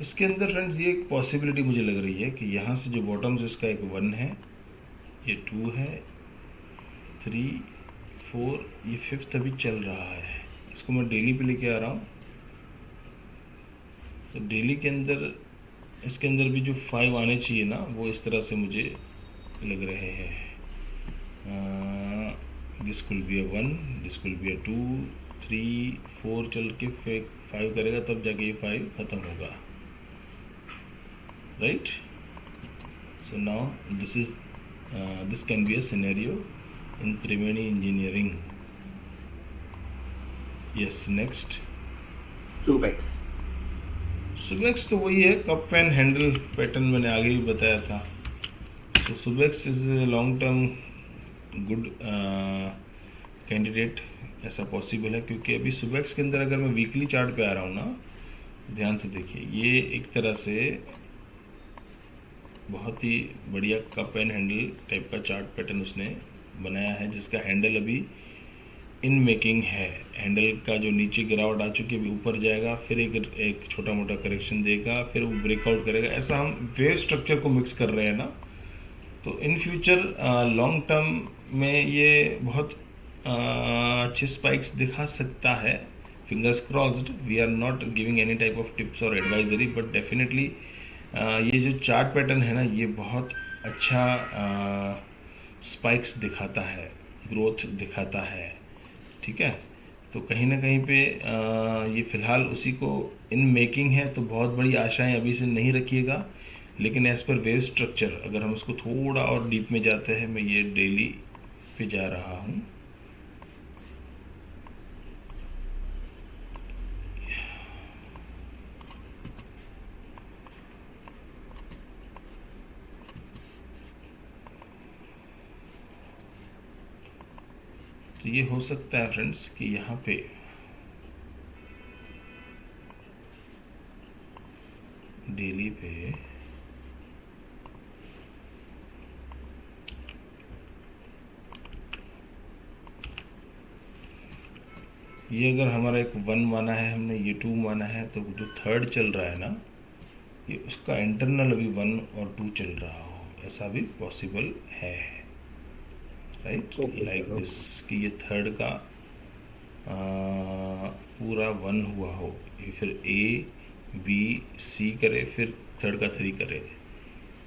इसके अंदर फ्रेंड्स ये एक पॉसिबिलिटी मुझे लग रही है कि यहाँ से जो बॉटम से इसका एक 1 है, ये 2 है, 3, 4, ये 5th अभी चल रहा है। इसको मैं डेली पे लेके आ रहा हूँ। तो डेली के अंदर इसके अंदर भी जो 5 आने चाहिए ना, वो इस तरह से मुझे लग रहे हैं। दिस कुल बी अ 1, दिस कुल बी अ 2, 3, 4 चल के फिर 5 करेगा, तब जाके ये 5 ख़त्म होगा, right? So now this can be a scenario in Triveni engineering. Yes, next. Subex. Subex तो वही है, कप एंड हैंडल पैटर्न मैंने आगे भी बताया था। तो Subex is long term good candidate, ऐसा पॉसिबल है, क्योंकि अभी सुबेक्स के अंदर अगर मैं वीकली चार्ट पे आ रहा हूँ ना, ध्यान से देखिए, ये एक तरह से बहुत ही बढ़िया कप एंड हैंडल टाइप का चार्ट पैटर्न उसने बनाया है, जिसका हैंडल अभी इन मेकिंग है। हैंडल का जो नीचे गिरावट आ चुकी है, अभी ऊपर जाएगा, फिर एक छोटा मोटा करेक्शन देगा, फिर वो ब्रेकआउट करेगा। ऐसा हम वेव स्ट्रक्चर को मिक्स कर रहे हैं ना। तो इन फ्यूचर लॉन्ग टर्म में ये बहुत अच्छे स्पाइक्स दिखा सकता है। Fingers crossed, we are not giving any type of tips और एडवाइजरी, बट डेफिनेटली ये जो चार्ट पैटर्न है ना, ये बहुत अच्छा स्पाइक्स दिखाता है, ग्रोथ दिखाता है, ठीक है। तो कहीं ना कहीं पे ये फ़िलहाल उसी को इन मेकिंग है, तो बहुत बड़ी आशाएं अभी से नहीं रखिएगा। लेकिन एज़ पर वेव स्ट्रक्चर अगर हम उसको थोड़ा और डीप में जाते हैं, मैं ये डेली पे जा रहा हूँ। तो ये हो सकता है फ्रेंड्स कि यहाँ पे डेली पे ये अगर हमारा एक 1 माना है हमने, ये 2 माना है, तो जो थर्ड चल रहा है ना, ये उसका इंटरनल अभी 1 और 2 चल रहा हो, ऐसा भी पॉसिबल है, राइट। लाइक दिस कि ये थर्ड का पूरा 1 हुआ हो, ये फिर A B C करे, फिर थर्ड का 3 करे।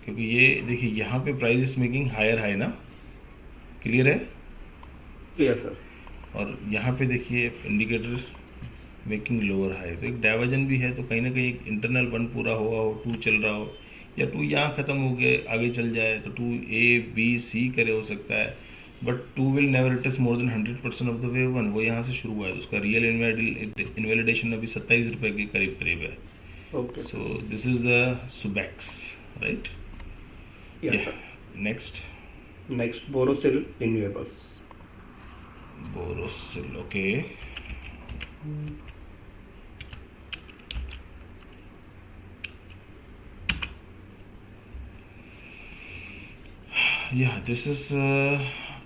क्योंकि ये देखिए यहाँ पे प्राइस मेकिंग हायर हाई ना, क्लियर है? Clear sir. और यहाँ पे देखिए इंडिकेटर मेकिंग लोअर हाई, तो एक डाइवर्जन भी है। तो कहीं ना कहीं एक इंटरनल 1 पूरा हुआ हो, 2 चल रहा हो, या 2 यहाँ ख़त्म हो गए आगे चल जाए, तो 2 A B C करे हो सकता है। But 2 will never it is more than 100% of the wave 1, वो यहाँ से शुरू हुआ है, तो उसका रियल इनवैलिडेशन अभी 27 रुपये के करीब करीब है। Okay so this is the Subex, right. Yes sir. Next, next Borosil Renewables. Borosil, okay. Yeah this is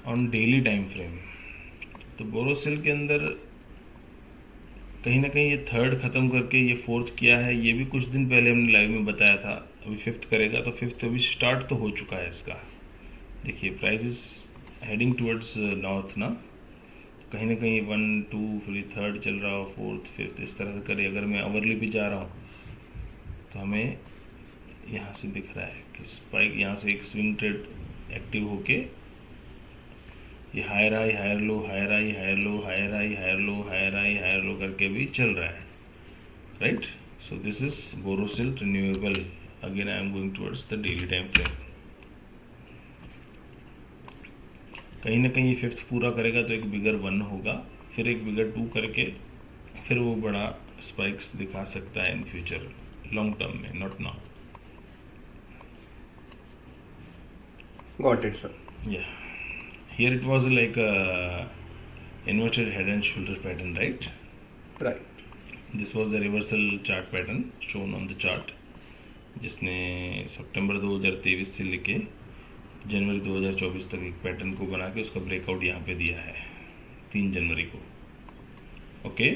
on daily time frame. तो बोरोसिल के अंदर कहीं ना कहीं ये थर्ड ख़त्म करके ये फोर्थ किया है। ये भी कुछ दिन पहले हमने लाइव में बताया था, अभी फिफ्थ करेगा, तो फिफ्थ अभी स्टार्ट तो हो चुका है इसका। देखिए price is heading towards north ना, कहीं ना कहीं 1 2 फिर थर्ड चल रहा हो, फोर्थ फिफ्थ, इस तरह से करे। अगर मैं आवरली भी जा रहा हूँ तो हमें यहाँ से दिख रहा है कि स्पाइक यहाँ से एक स्विंग ट्रेड एक्टिव होके ये higher high higher low, higher high higher low, higher high higher low, higher high higher low करके भी चल रहा है, right. So this is Borosil renewable. Again I am going towards the daily time frame. कहीं ना कहीं ये फिफ्थ पूरा करेगा तो एक बिगर 1 होगा, फिर एक बिगर 2 करके फिर वो बड़ा स्पाइक्स दिखा सकता है इन फ्यूचर, लॉन्ग टर्म में, not now. Got it, sir. Yeah, here it was like a inverted head and shoulder pattern, right? Right. This was the reversal chart pattern shown on the chart, जिसने सितंबर 2023 से लेके जनवरी 2024 तक एक पैटर्न को बना के उसका ब्रेकआउट यहाँ पे दिया है 3 जनवरी को। Okay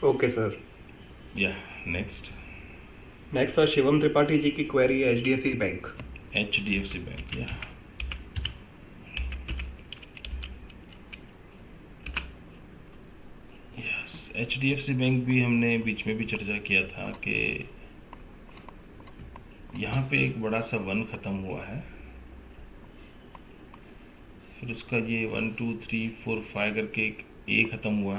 Okay, sir. Yeah next Next, sir, Shivam Tripathi ji की क्वेरी है HDFC bank. HDFC bank. Yeah yes, HDFC bank भी हमने बीच में भी चर्चा किया था कि यहाँ पे एक बड़ा सा 1 ख़त्म हुआ है, फिर उसका ये 1 2 3 4 5 करके एक A ख़त्म हुआ,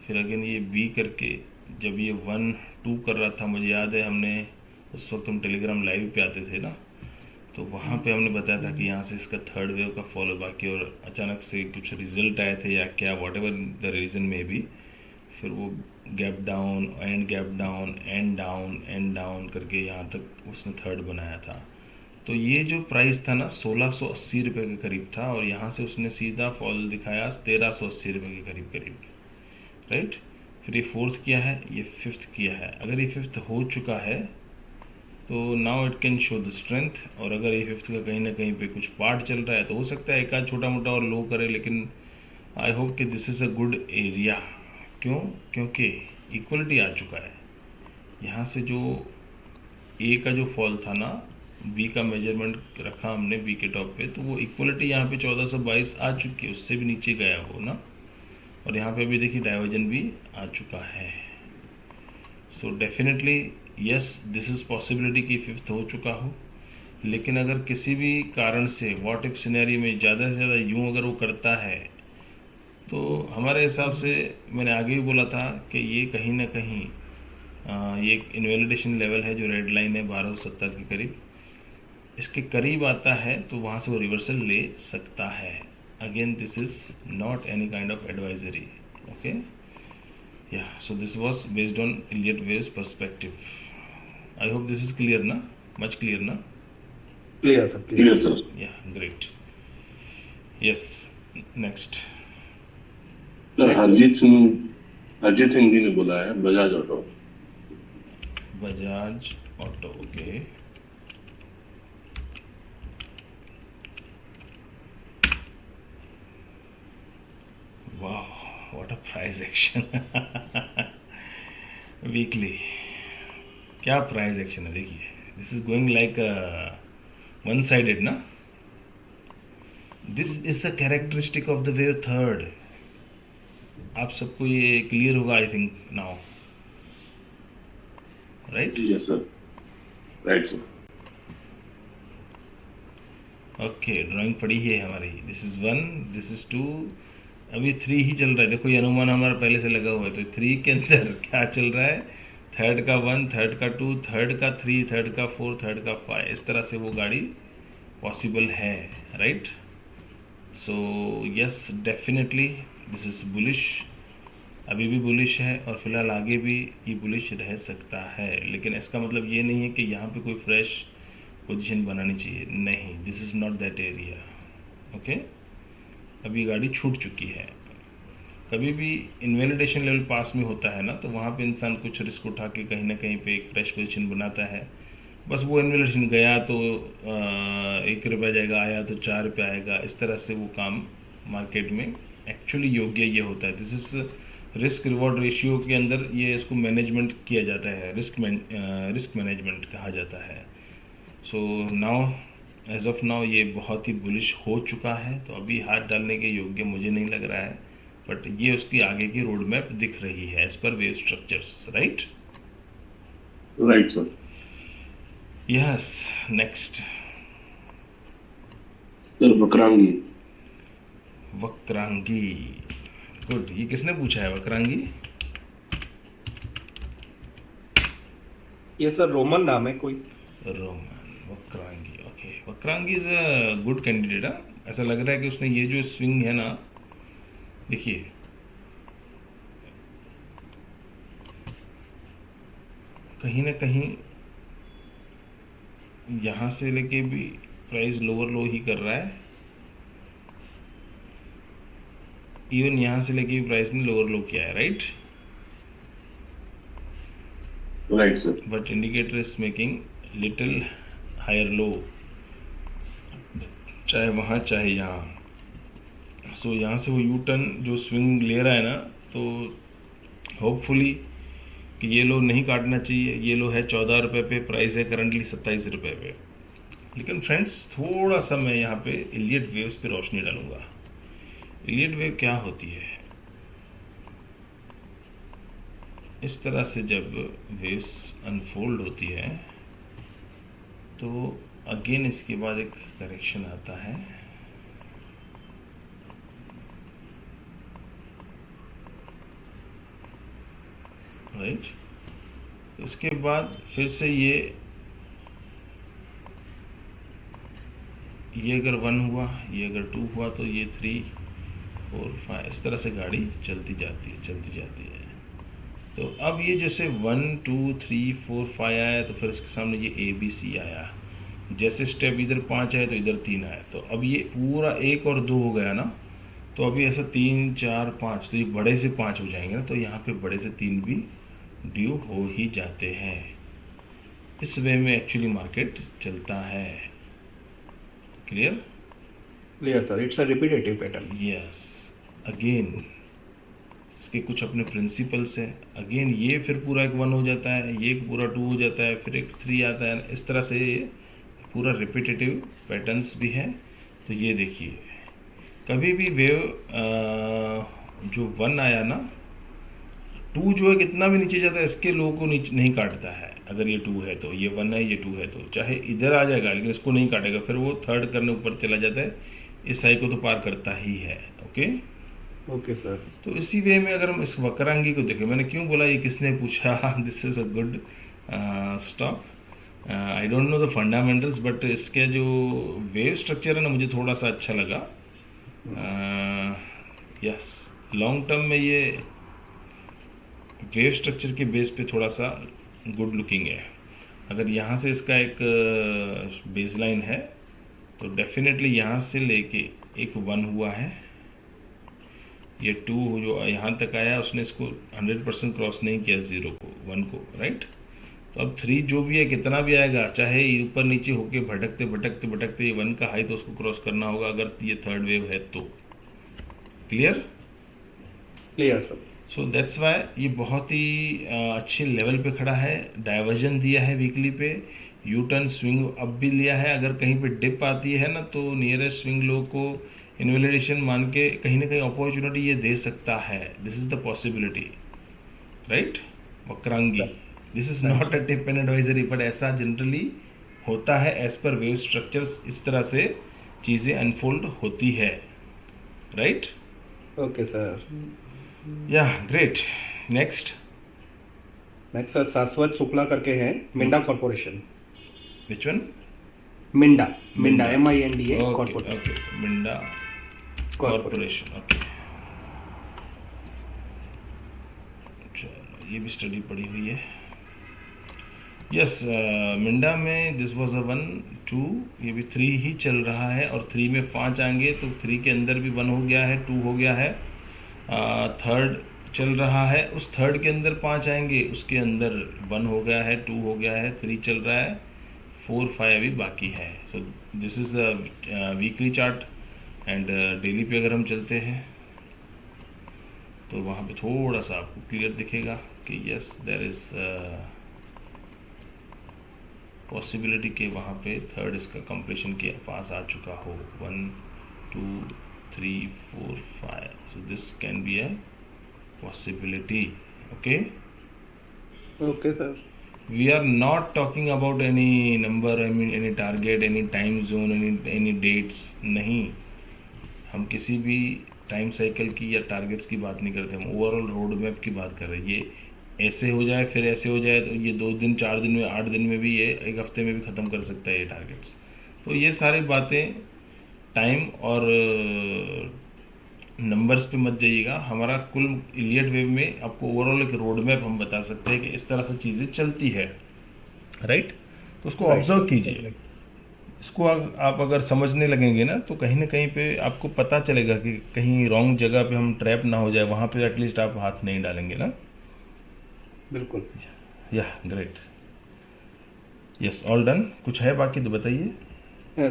फिर अगेन ये B करके जब ये 1 2 कर रहा था, मुझे याद है हमने उस वक्त हम टेलीग्राम लाइव पे आते थे ना, तो वहाँ पे हमने बताया था कि यहाँ से इसका थर्ड वेव का फॉलो बाकी, और अचानक से कुछ रिजल्ट आए थे या क्या, वॉट एवर द रीज़न में भी, फिर वो gap down and gap down and down and down करके यहाँ तक उसने थर्ड बनाया था। तो ये जो प्राइस था ना 1680 रुपये के करीब था, और यहाँ से उसने सीधा फॉल दिखाया 1380 रुपये के करीब करीब, राइट। फिर ये फोर्थ किया है, ये फिफ्थ किया है। अगर ये फिफ्थ हो चुका है तो now it can show the strength, और अगर ये फिफ्थ का कहीं ना कहीं पे कुछ पार्ट चल रहा है तो हो सकता है एक आध छोटा मोटा और लो करे, लेकिन आई होप कि this is a good area. क्यों? क्योंकि इक्वलिटी आ चुका है। यहाँ से जो ए का जो फॉल था ना, बी का मेजरमेंट रखा हमने बी के टॉप पे, तो वो इक्वलिटी यहाँ पे 1422 आ चुकी है, उससे भी नीचे गया वो ना, और यहाँ पे भी देखिए डाइवर्जन भी आ चुका है। So definitely yes, this is possibility कि फिफ्थ हो चुका हो, लेकिन अगर किसी भी कारण से व्हाट इफ सिनेरियो में ज़्यादा से ज़्यादा यूँ अगर वो करता है, तो हमारे हिसाब से मैंने आगे भी बोला था कि ये कहीं ना कहीं ये एक इनवैलिडेशन लेवल है जो रेड लाइन है 1270 के करीब, इसके करीब आता है तो वहाँ से वो रिवर्सल ले सकता है। Again this is not any kind of advisory, okay. Yeah so this was based on Elliott waves perspective. I hope this is clear ना, मच क्लियर ना? Clear, sir. Clear, sir. Yeah great. Yes, next. Sir Harjeet Singh ji ने बोला है Bajaj Auto. Bajaj Auto, okay. वाह, what a price action. Weekly क्या प्राइस एक्शन है, देखिए this is going like one sided ना। This is a characteristic of the wave third. आप सबको ये क्लियर होगा I think now, right? Yes sir, right sir. Okay, drawing पड़ी है हमारी। दिस इज 1, दिस इज 2, अभी 3 ही चल रहा है। देखो ये अनुमान हमारा पहले से लगा हुआ है, तो 3 के अंदर क्या चल रहा है? थर्ड का 1, थर्ड का 2, थर्ड का 3, थर्ड का 4, थर्ड का 5, इस तरह से वो गाड़ी पॉसिबल है, right. So yes, definitely this is bullish, अभी भी बुलिश है और फिलहाल आगे भी ये बुलिश रह सकता है, लेकिन इसका मतलब ये नहीं है कि यहाँ पे कोई फ्रेश पोजीशन बनानी चाहिए, नहीं, this is not that area, okay. अभी गाड़ी छूट चुकी है। कभी भी इनवैलिडेशन लेवल पास में होता है ना, तो वहाँ पे इंसान कुछ रिस्क उठा के कहीं ना कहीं पे एक फ्रेश पोजीशन बनाता है। बस वो इन्वेलिडेशन गया तो 1 रुपया जाएगा, आया तो 4 रुपये आएगा, इस तरह से वो काम मार्केट में एक्चुअली योग्य ये होता है। This is risk reward ratio के अंदर ये इसको मैनेजमेंट किया जाता है, रिस्क मैनेजमेंट कहा जाता है। So now as of now ये बहुत ही बुलिश हो चुका है, तो अभी हाथ डालने के योग्य मुझे नहीं लग रहा है, बट ये उसकी आगे की रोड मैप दिख रही है as per wave structures, right? Right sir. Yes, next. Sir Vakrangee. Vakrangee, good. ये किसने पूछा है वक्रांगी? ये सर रोमन नाम है कोई। Roman Vakrangee, okay. Vakrangee is a good candidate. ऐसा लग रहा है कि उसने ये जो स्विंग है ना, देखिए कहीं ना कहीं यहाँ से लेके भी प्राइस लोअर लो ही कर रहा है, इवन यहाँ से लेके भी प्राइस ने लोअर लो किया है, right? Right sir. But indicator is making little higher low, चाहे वहाँ चाहे यहाँ। सो यहाँ से वो यू टर्न जो स्विंग ले रहा है ना, तो होपफुली कि ये लो नहीं काटना चाहिए। ये लो है 14 रुपये पे, प्राइस है करंटली 27 रुपये पे। लेकिन फ्रेंड्स थोड़ा सा मैं यहाँ पे इलियट वेव्स पे रोशनी डालूंगा। इलियट वेव क्या होती है? इस तरह से जब वेव्स अनफोल्ड होती है तो अगेन इसके बाद एक करेक्शन आता है, राइट? उसके बाद फिर से ये अगर 1 हुआ, ये अगर 2 हुआ, तो ये 3 4 5 इस तरह से गाड़ी चलती जाती है। तो अब ये जैसे 1 2 3 4 5 आया, तो फिर इसके सामने ये ABC आया। जैसे स्टेप इधर 5 आए तो इधर 3 आया, तो अब ये पूरा 1 और 2 हो गया ना, तो अभी ऐसा 3 4 5, तो ये बड़े से 5 हो जाएंगे ना, तो यहाँ पे बड़े से 3 भी ड्यू हो ही जाते हैं। इस वे में एक्चुअली मार्केट चलता है। Clear? Clear sir, it's a repetitive pattern. Yes. Again इसके कुछ अपने प्रिंसिपल्स हैं। अगेन ये फिर पूरा एक 1 हो जाता है, ये एक पूरा 2 हो जाता है, फिर एक 3 आता है। इस तरह से ये पूरा रिपीटेटिव पैटर्न्स भी है। तो ये देखिए कभी भी वेव जो 1 आया ना, 2 जो है कितना भी नीचे जाता है इसके लो को नीचे नहीं काटता है। अगर ये 2 है तो ये 1 है, ये 2 है तो चाहे इधर आ जाएगा लेकिन इसको नहीं काटेगा, फिर वो थर्ड करने ऊपर चला जाता है, इस साई को तो पार करता ही है। Okay, okay sir. तो इसी वे में अगर हम इस वक्रांगी को देखें, मैंने क्यों बोला ये किसने पूछा, this is a good stock. I don't know the fundamentals, but इसके जो वेव स्ट्रक्चर है ना मुझे थोड़ा सा अच्छा लगा। यस, लॉन्ग टर्म में ये वेव स्ट्रक्चर के बेस पे थोड़ा सा गुड लुकिंग है। अगर यहाँ से इसका एक बेस लाइन है तो डेफिनेटली यहाँ से लेके एक 1 हुआ है, ये 2 जो यहाँ तक आया उसने इसको 100% क्रॉस नहीं किया, 0 को 1 को, राइट? तो अब 3 जो भी है कितना भी आएगा, चाहे ऊपर नीचे होके भटकते भटकते भटकते ये 1 का हाई तो उसको क्रॉस करना होगा अगर ये थर्ड वेव है तो। Clear? Clear sir. So that's why ये बहुत ही अच्छे लेवल पे खड़ा है। डाइवर्जन दिया है वीकली पे, यू टर्न स्विंग अब भी लिया है। अगर कहीं पे डिप आती है ना तो नियरेस्ट स्विंग लो को इन्वेलिडेशन मान के कहीं ना कहीं अपॉर्चुनिटी ये दे सकता है। This is the possibility, right? Vakrangee, this is not a tip and advisory, but ऐसा जनरली होता है एज पर वेव स्ट्रक्चर्स। इस तरह से चीज़ें अनफोल्ड होती है, right? Okay sir. Yeah great. Next next sir शाश्वत शुक्ला करके है, Minda corporation. Which one? Minda, Minda MINDA okay corporation. Okay, Minda corporation, okay. चलो ये भी स्टडी पड़ी हुई है। यस, मिंडा में दिस वाज अ 1 2, ये भी 3 ही चल रहा है और 3 में 5 आएंगे तो 3 के अंदर भी 1 हो गया है, 2 हो गया है, थर्ड चल रहा है, उस थर्ड के अंदर 5 आएंगे, उसके अंदर 1 हो गया है, 2 हो गया है, 3 चल रहा है, 4 5 अभी बाकी है। So this is a weekly chart and daily पे अगर हम चलते हैं तो वहाँ पे थोड़ा सा आपको क्लियर दिखेगा कि यस देयर इज़ पॉसिबिलिटी के वहाँ पे थर्ड इसका कंप्लीशन के पास आ चुका हो, 1 2 3 4 5, so this can be a possibility. Okay, okay sir. we are not talking about any number, I mean any target, any time zone, any dates. नहीं, हम किसी भी टाइम साइकिल की या टारगेट्स की बात नहीं करते, हम ओवरऑल रोड मैप की बात कर रहे हैं. ये ऐसे हो जाए फिर ऐसे हो जाए, तो ये 2 दिन 4 दिन में 8 दिन में भी, ये 1 हफ्ते में भी ख़त्म कर सकता है ये टारगेट्स. तो ये सारी बातें टाइम और नंबर्स पे मत जाइएगा. हमारा कुल इलियट वेव में आपको ओवरऑल एक रोड मैप हम बता सकते हैं कि इस तरह से चीज़ें चलती है, राइट. तो उसको ऑब्जर्व कीजिए. इसको आप अगर समझने लगेंगे ना तो कहीं पे आपको पता चलेगा कि कहीं रॉन्ग जगह पे हम ट्रैप ना हो जाए, वहाँ पे एटलीस्ट आप हाथ नहीं डालेंगे ना. बिल्कुल. या ग्रेट. Yes, all done. कुछ है बाकी तो बताइए.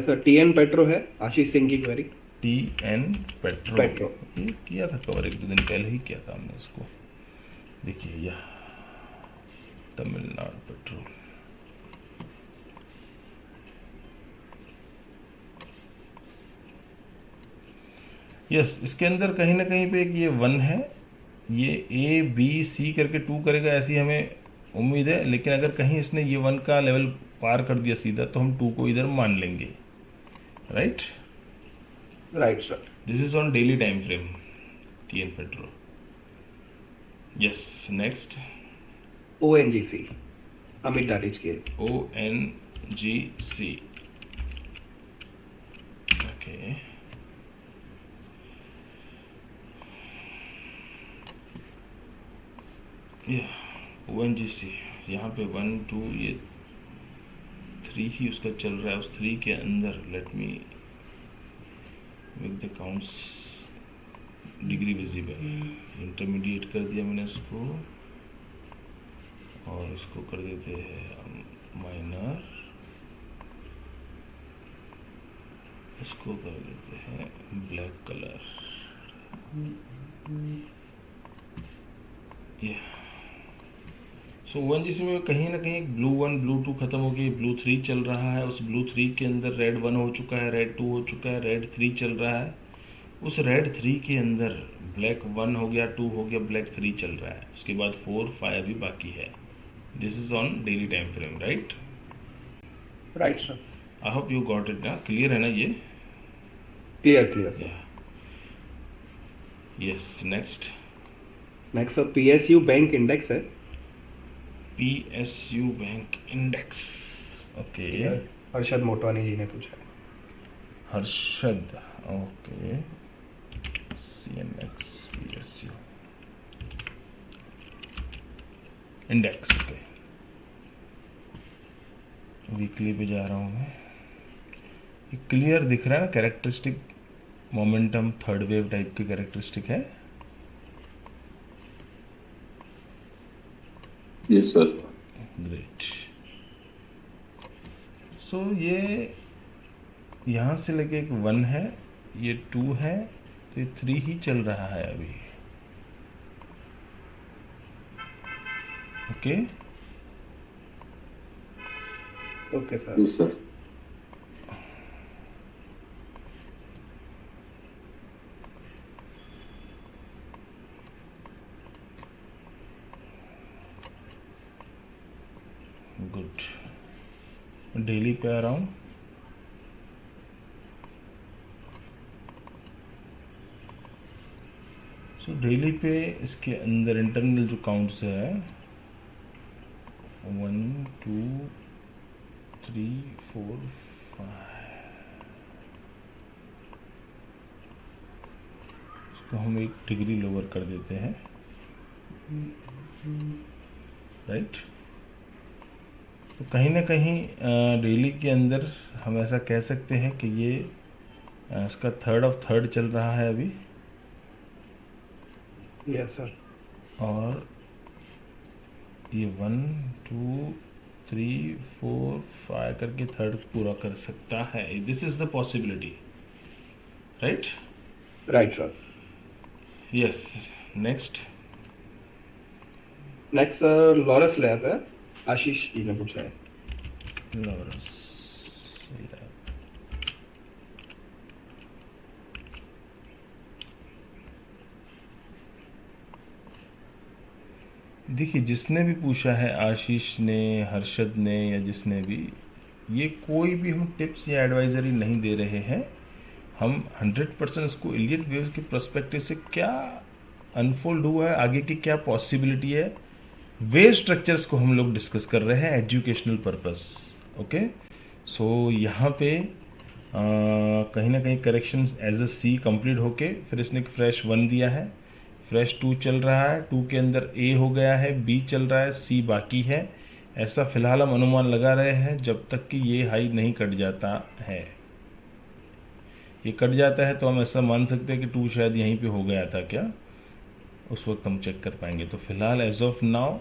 सर TN पेट्रो है, आशीष सिंह की क्वेरी. TN petro. पेट्रो. ये किया था कवर, 1-2 दिन पहले ही किया था हमने इसको. देखिए यह तमिलनाडु पेट्रोल. यस, इसके अंदर कहीं ना कहीं पे एक ये 1 है, ये ABC करके 2 करेगा ऐसी हमें उम्मीद है. लेकिन अगर कहीं इसने ये 1 का लेवल पार कर दिया सीधा, तो हम 2 को इधर मान लेंगे, right. Right sir. This is on daily time frame, TN petrol. Yes, next. ONGC, Amit डाटिचगिल. ONGC. ओके, ONGC यहाँ पे 1 2 ये 3 ही उसका चल रहा है. उस 3 के अंदर let me make the counts degree visible. Intermediate कर दिया मैंने इसको, और इसको कर देते हैं माइनर, इसको कर देते हैं ब्लैक कलर. सो 1GC में कहीं ना कहीं ब्लू 1 ब्लू 2 खत्म हो गई, ब्लू 3 चल रहा है. उस ब्लू 3 के अंदर रेड 1 हो चुका है, रेड 2 हो चुका है, रेड 3 चल रहा है. उस रेड 3 के अंदर ब्लैक 1 हो गया, 2 हो गया, ब्लैक 3 चल रहा है. उसके बाद 4 5 अभी बाकी है. This is on daily time frame, right. Right sir. I hope you got it ना. क्लियर है ना ये. Clear sir. Yes, next. Next sir PSU bank index है. PSU bank index. Okay, Harshad Motwani ji ने पूछा है. Harshad. Okay, CNX PSU index. Okay, weekly पे जा रहा हूँ मैं. ये क्लियर दिख रहा है ना, characteristic momentum third wave type की कैरेक्टरिस्टिक है. Yes sir. ग्रेट. सो ये यहाँ से लेके एक 1 है, ये 2 है, तो ये 3 ही चल रहा है अभी. Okay. Okay sir. Yes sir. Good. Daily पे आ रहा हूँ. सो डेली पे इसके अंदर इंटरनल जो काउंट्स है 1 2 3 4 5, इसको हम 1 डिग्री लोअर कर देते हैं, राइट. तो कहीं ना कहीं डेली के अंदर हम ऐसा कह सकते हैं कि ये इसका थर्ड ऑफ थर्ड चल रहा है अभी. Yes sir. और ये 1 2 3 4 5 करके थर्ड पूरा कर सकता है. This is the possibility, right. Right sir. Yes, next. Next sir Laurus lab है, आशीष जी ने पूछा है. Laurus lab. देखिए, जिसने भी पूछा है, आशीष ने, हर्षद ने, या जिसने भी, ये कोई भी हम टिप्स या एडवाइजरी नहीं दे रहे हैं। हम 100% इसको इलियट वेव्स के पर्सपेक्टिव से क्या अनफोल्ड हुआ है, आगे की क्या पॉसिबिलिटी है, वेव स्ट्रक्चर्स को हम लोग डिस्कस कर रहे हैं एजुकेशनल पर्पस। ओके, सो यहाँ पे कहीं ना कहीं correction as a C complete होके फिर इसने एक फ्रेश 1 दिया है, फ्रेश 2 चल रहा है, 2 के अंदर ए हो गया है, बी चल रहा है, सी बाकी है। ऐसा फिलहाल हम अनुमान लगा रहे हैं जब तक कि ये हाई नहीं कट जाता है। ये कट जाता है तो हम ऐसा मान सकते हैं कि 2 शायद यहीं पे हो गया था क्या, उस वक्त हम चेक कर पाएंगे। तो फिलहाल as of now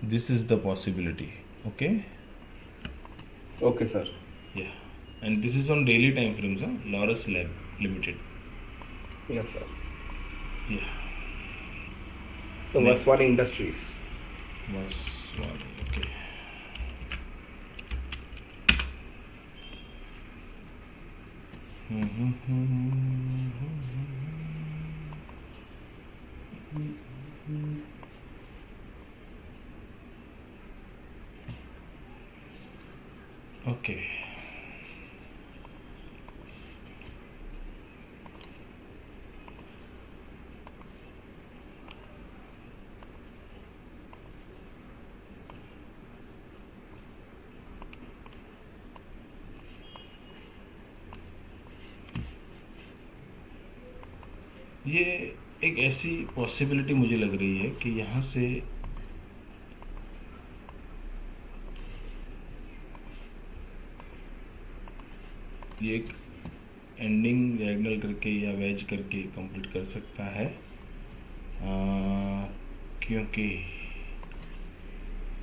this is the possibility. Okay, okay sir. Yeah, and this is on daily time frames, Laurus lab limited. Yes sir. Yeah, तो Next. वसवानी इंडस्ट्रीज। बस ओके। ओके, ये एक ऐसी पॉसिबिलिटी मुझे लग रही है कि यहाँ से ये एक एंडिंग डायगोनल करके या वेज करके कंप्लीट कर सकता है, क्योंकि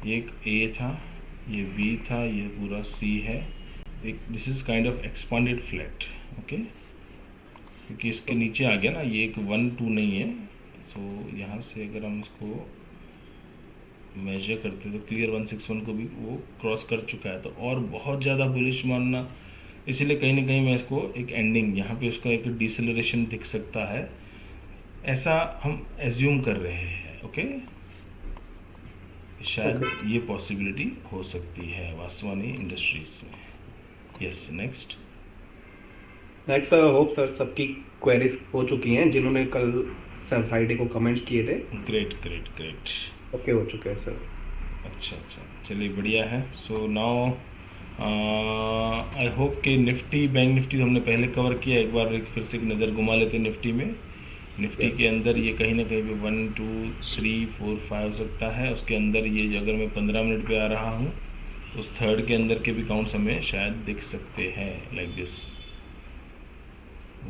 ये एक ए था, ये बी था, ये पूरा सी है। एक this is kind of expanded flat. Okay, क्योंकि इसके नीचे आ गया ना, ये एक 1 2 नहीं है। तो यहाँ से अगर हम इसको मेजर करते तो क्लियर 161 को भी वो क्रॉस कर चुका है, तो और बहुत ज़्यादा बुलिश मानना, इसीलिए कहीं ना कहीं मैं इसको एक एंडिंग, यहाँ पे उसका एक डिसलरेशन दिख सकता है, ऐसा हम एज्यूम कर रहे हैं। ओके, शायद ये पॉसिबिलिटी हो सकती है वासवानी इंडस्ट्रीज में। Yes, next. Next hop sir सबकी क्वेरीज हो चुकी हैं जिन्होंने कल सर फ्राइडे को कमेंट्स किए थे। Great great great. ओके हो चुके हैं सर। अच्छा अच्छा, चलिए बढ़िया है। सो नाउ आई होप कि निफ्टी, बैंक निफ्टी हमने पहले कवर किया, एक बार फिर से एक नज़र घुमा लेते हैं निफ्टी में। Nifty Yes. के अंदर ये कहीं ना कहीं पे 1 2 3 4 5 हो सकता है। उसके अंदर ये अगर मैं 15 मिनट पे आ रहा हूँ, उस थर्ड के अंदर के भी काउंट्स हमें शायद दिख सकते हैं, लाइक दिस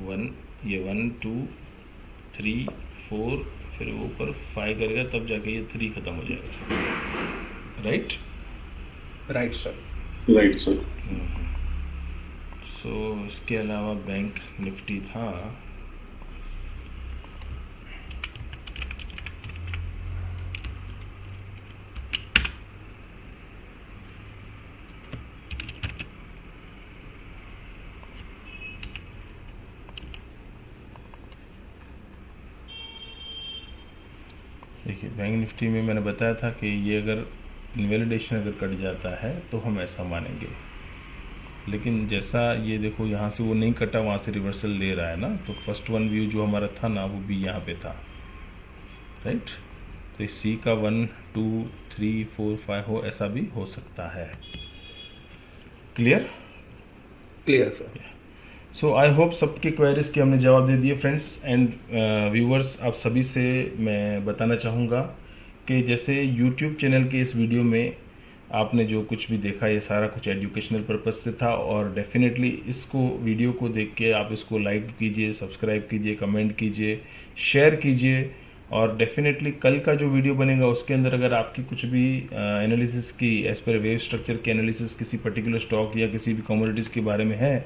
1, ये 1 2 3 4, फिर वो ऊपर 5 करेगा, तब जाके ये 3 ख़त्म हो जाएगा। Right right sir. Right sir. So इसके अलावा बैंक निफ्टी था। देखिए, बैंक निफ्टी में मैंने बताया था कि ये अगर इनवैलिडेशन अगर कट जाता है तो हम ऐसा मानेंगे, लेकिन जैसा ये देखो यहाँ से वो नहीं कटा, वहाँ से रिवर्सल ले रहा है ना, तो फर्स्ट 1 व्यू जो हमारा था ना, वो भी यहाँ पे था। राइट, तो इस सी का 1 2 3 4 5 हो, ऐसा भी हो सकता है। Clear? Clear sir. So I hope सबके क्वेरीज के हमने जवाब दे दिए फ्रेंड्स एंड व्यूवर्स। आप सभी से मैं बताना चाहूँगा कि जैसे यूट्यूब चैनल के इस वीडियो में आपने जो कुछ भी देखा, ये सारा कुछ एजुकेशनल पर्पस से था, और डेफिनेटली इसको वीडियो को देख के आप इसको लाइक कीजिए, सब्सक्राइब कीजिए, कमेंट कीजिए, शेयर कीजिए, और डेफिनेटली कल का जो वीडियो बनेगा उसके अंदर अगर आपकी कुछ भी एनालिसिस की, एज पर वेव स्ट्रक्चर की एनालिसिस किसी पर्टिकुलर स्टॉक या किसी भी कमोडिटीज़ के बारे में है,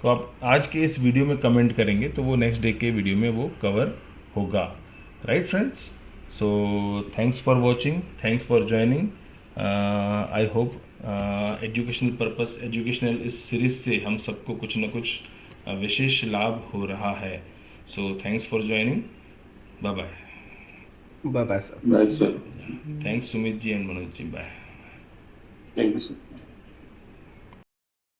तो आप आज के इस वीडियो में कमेंट करेंगे तो वो नेक्स्ट डे के वीडियो में वो कवर होगा। Right friends, so thanks for watching, thanks for joining, I hope educational purpose educational इस सीरीज से हम सबको कुछ न कुछ विशेष लाभ हो रहा है. So thanks for joining. Bye bye. Bye bye sir. Bye sir. Thanks Sumit ji and Manoj ji. Bye. Thank you sir.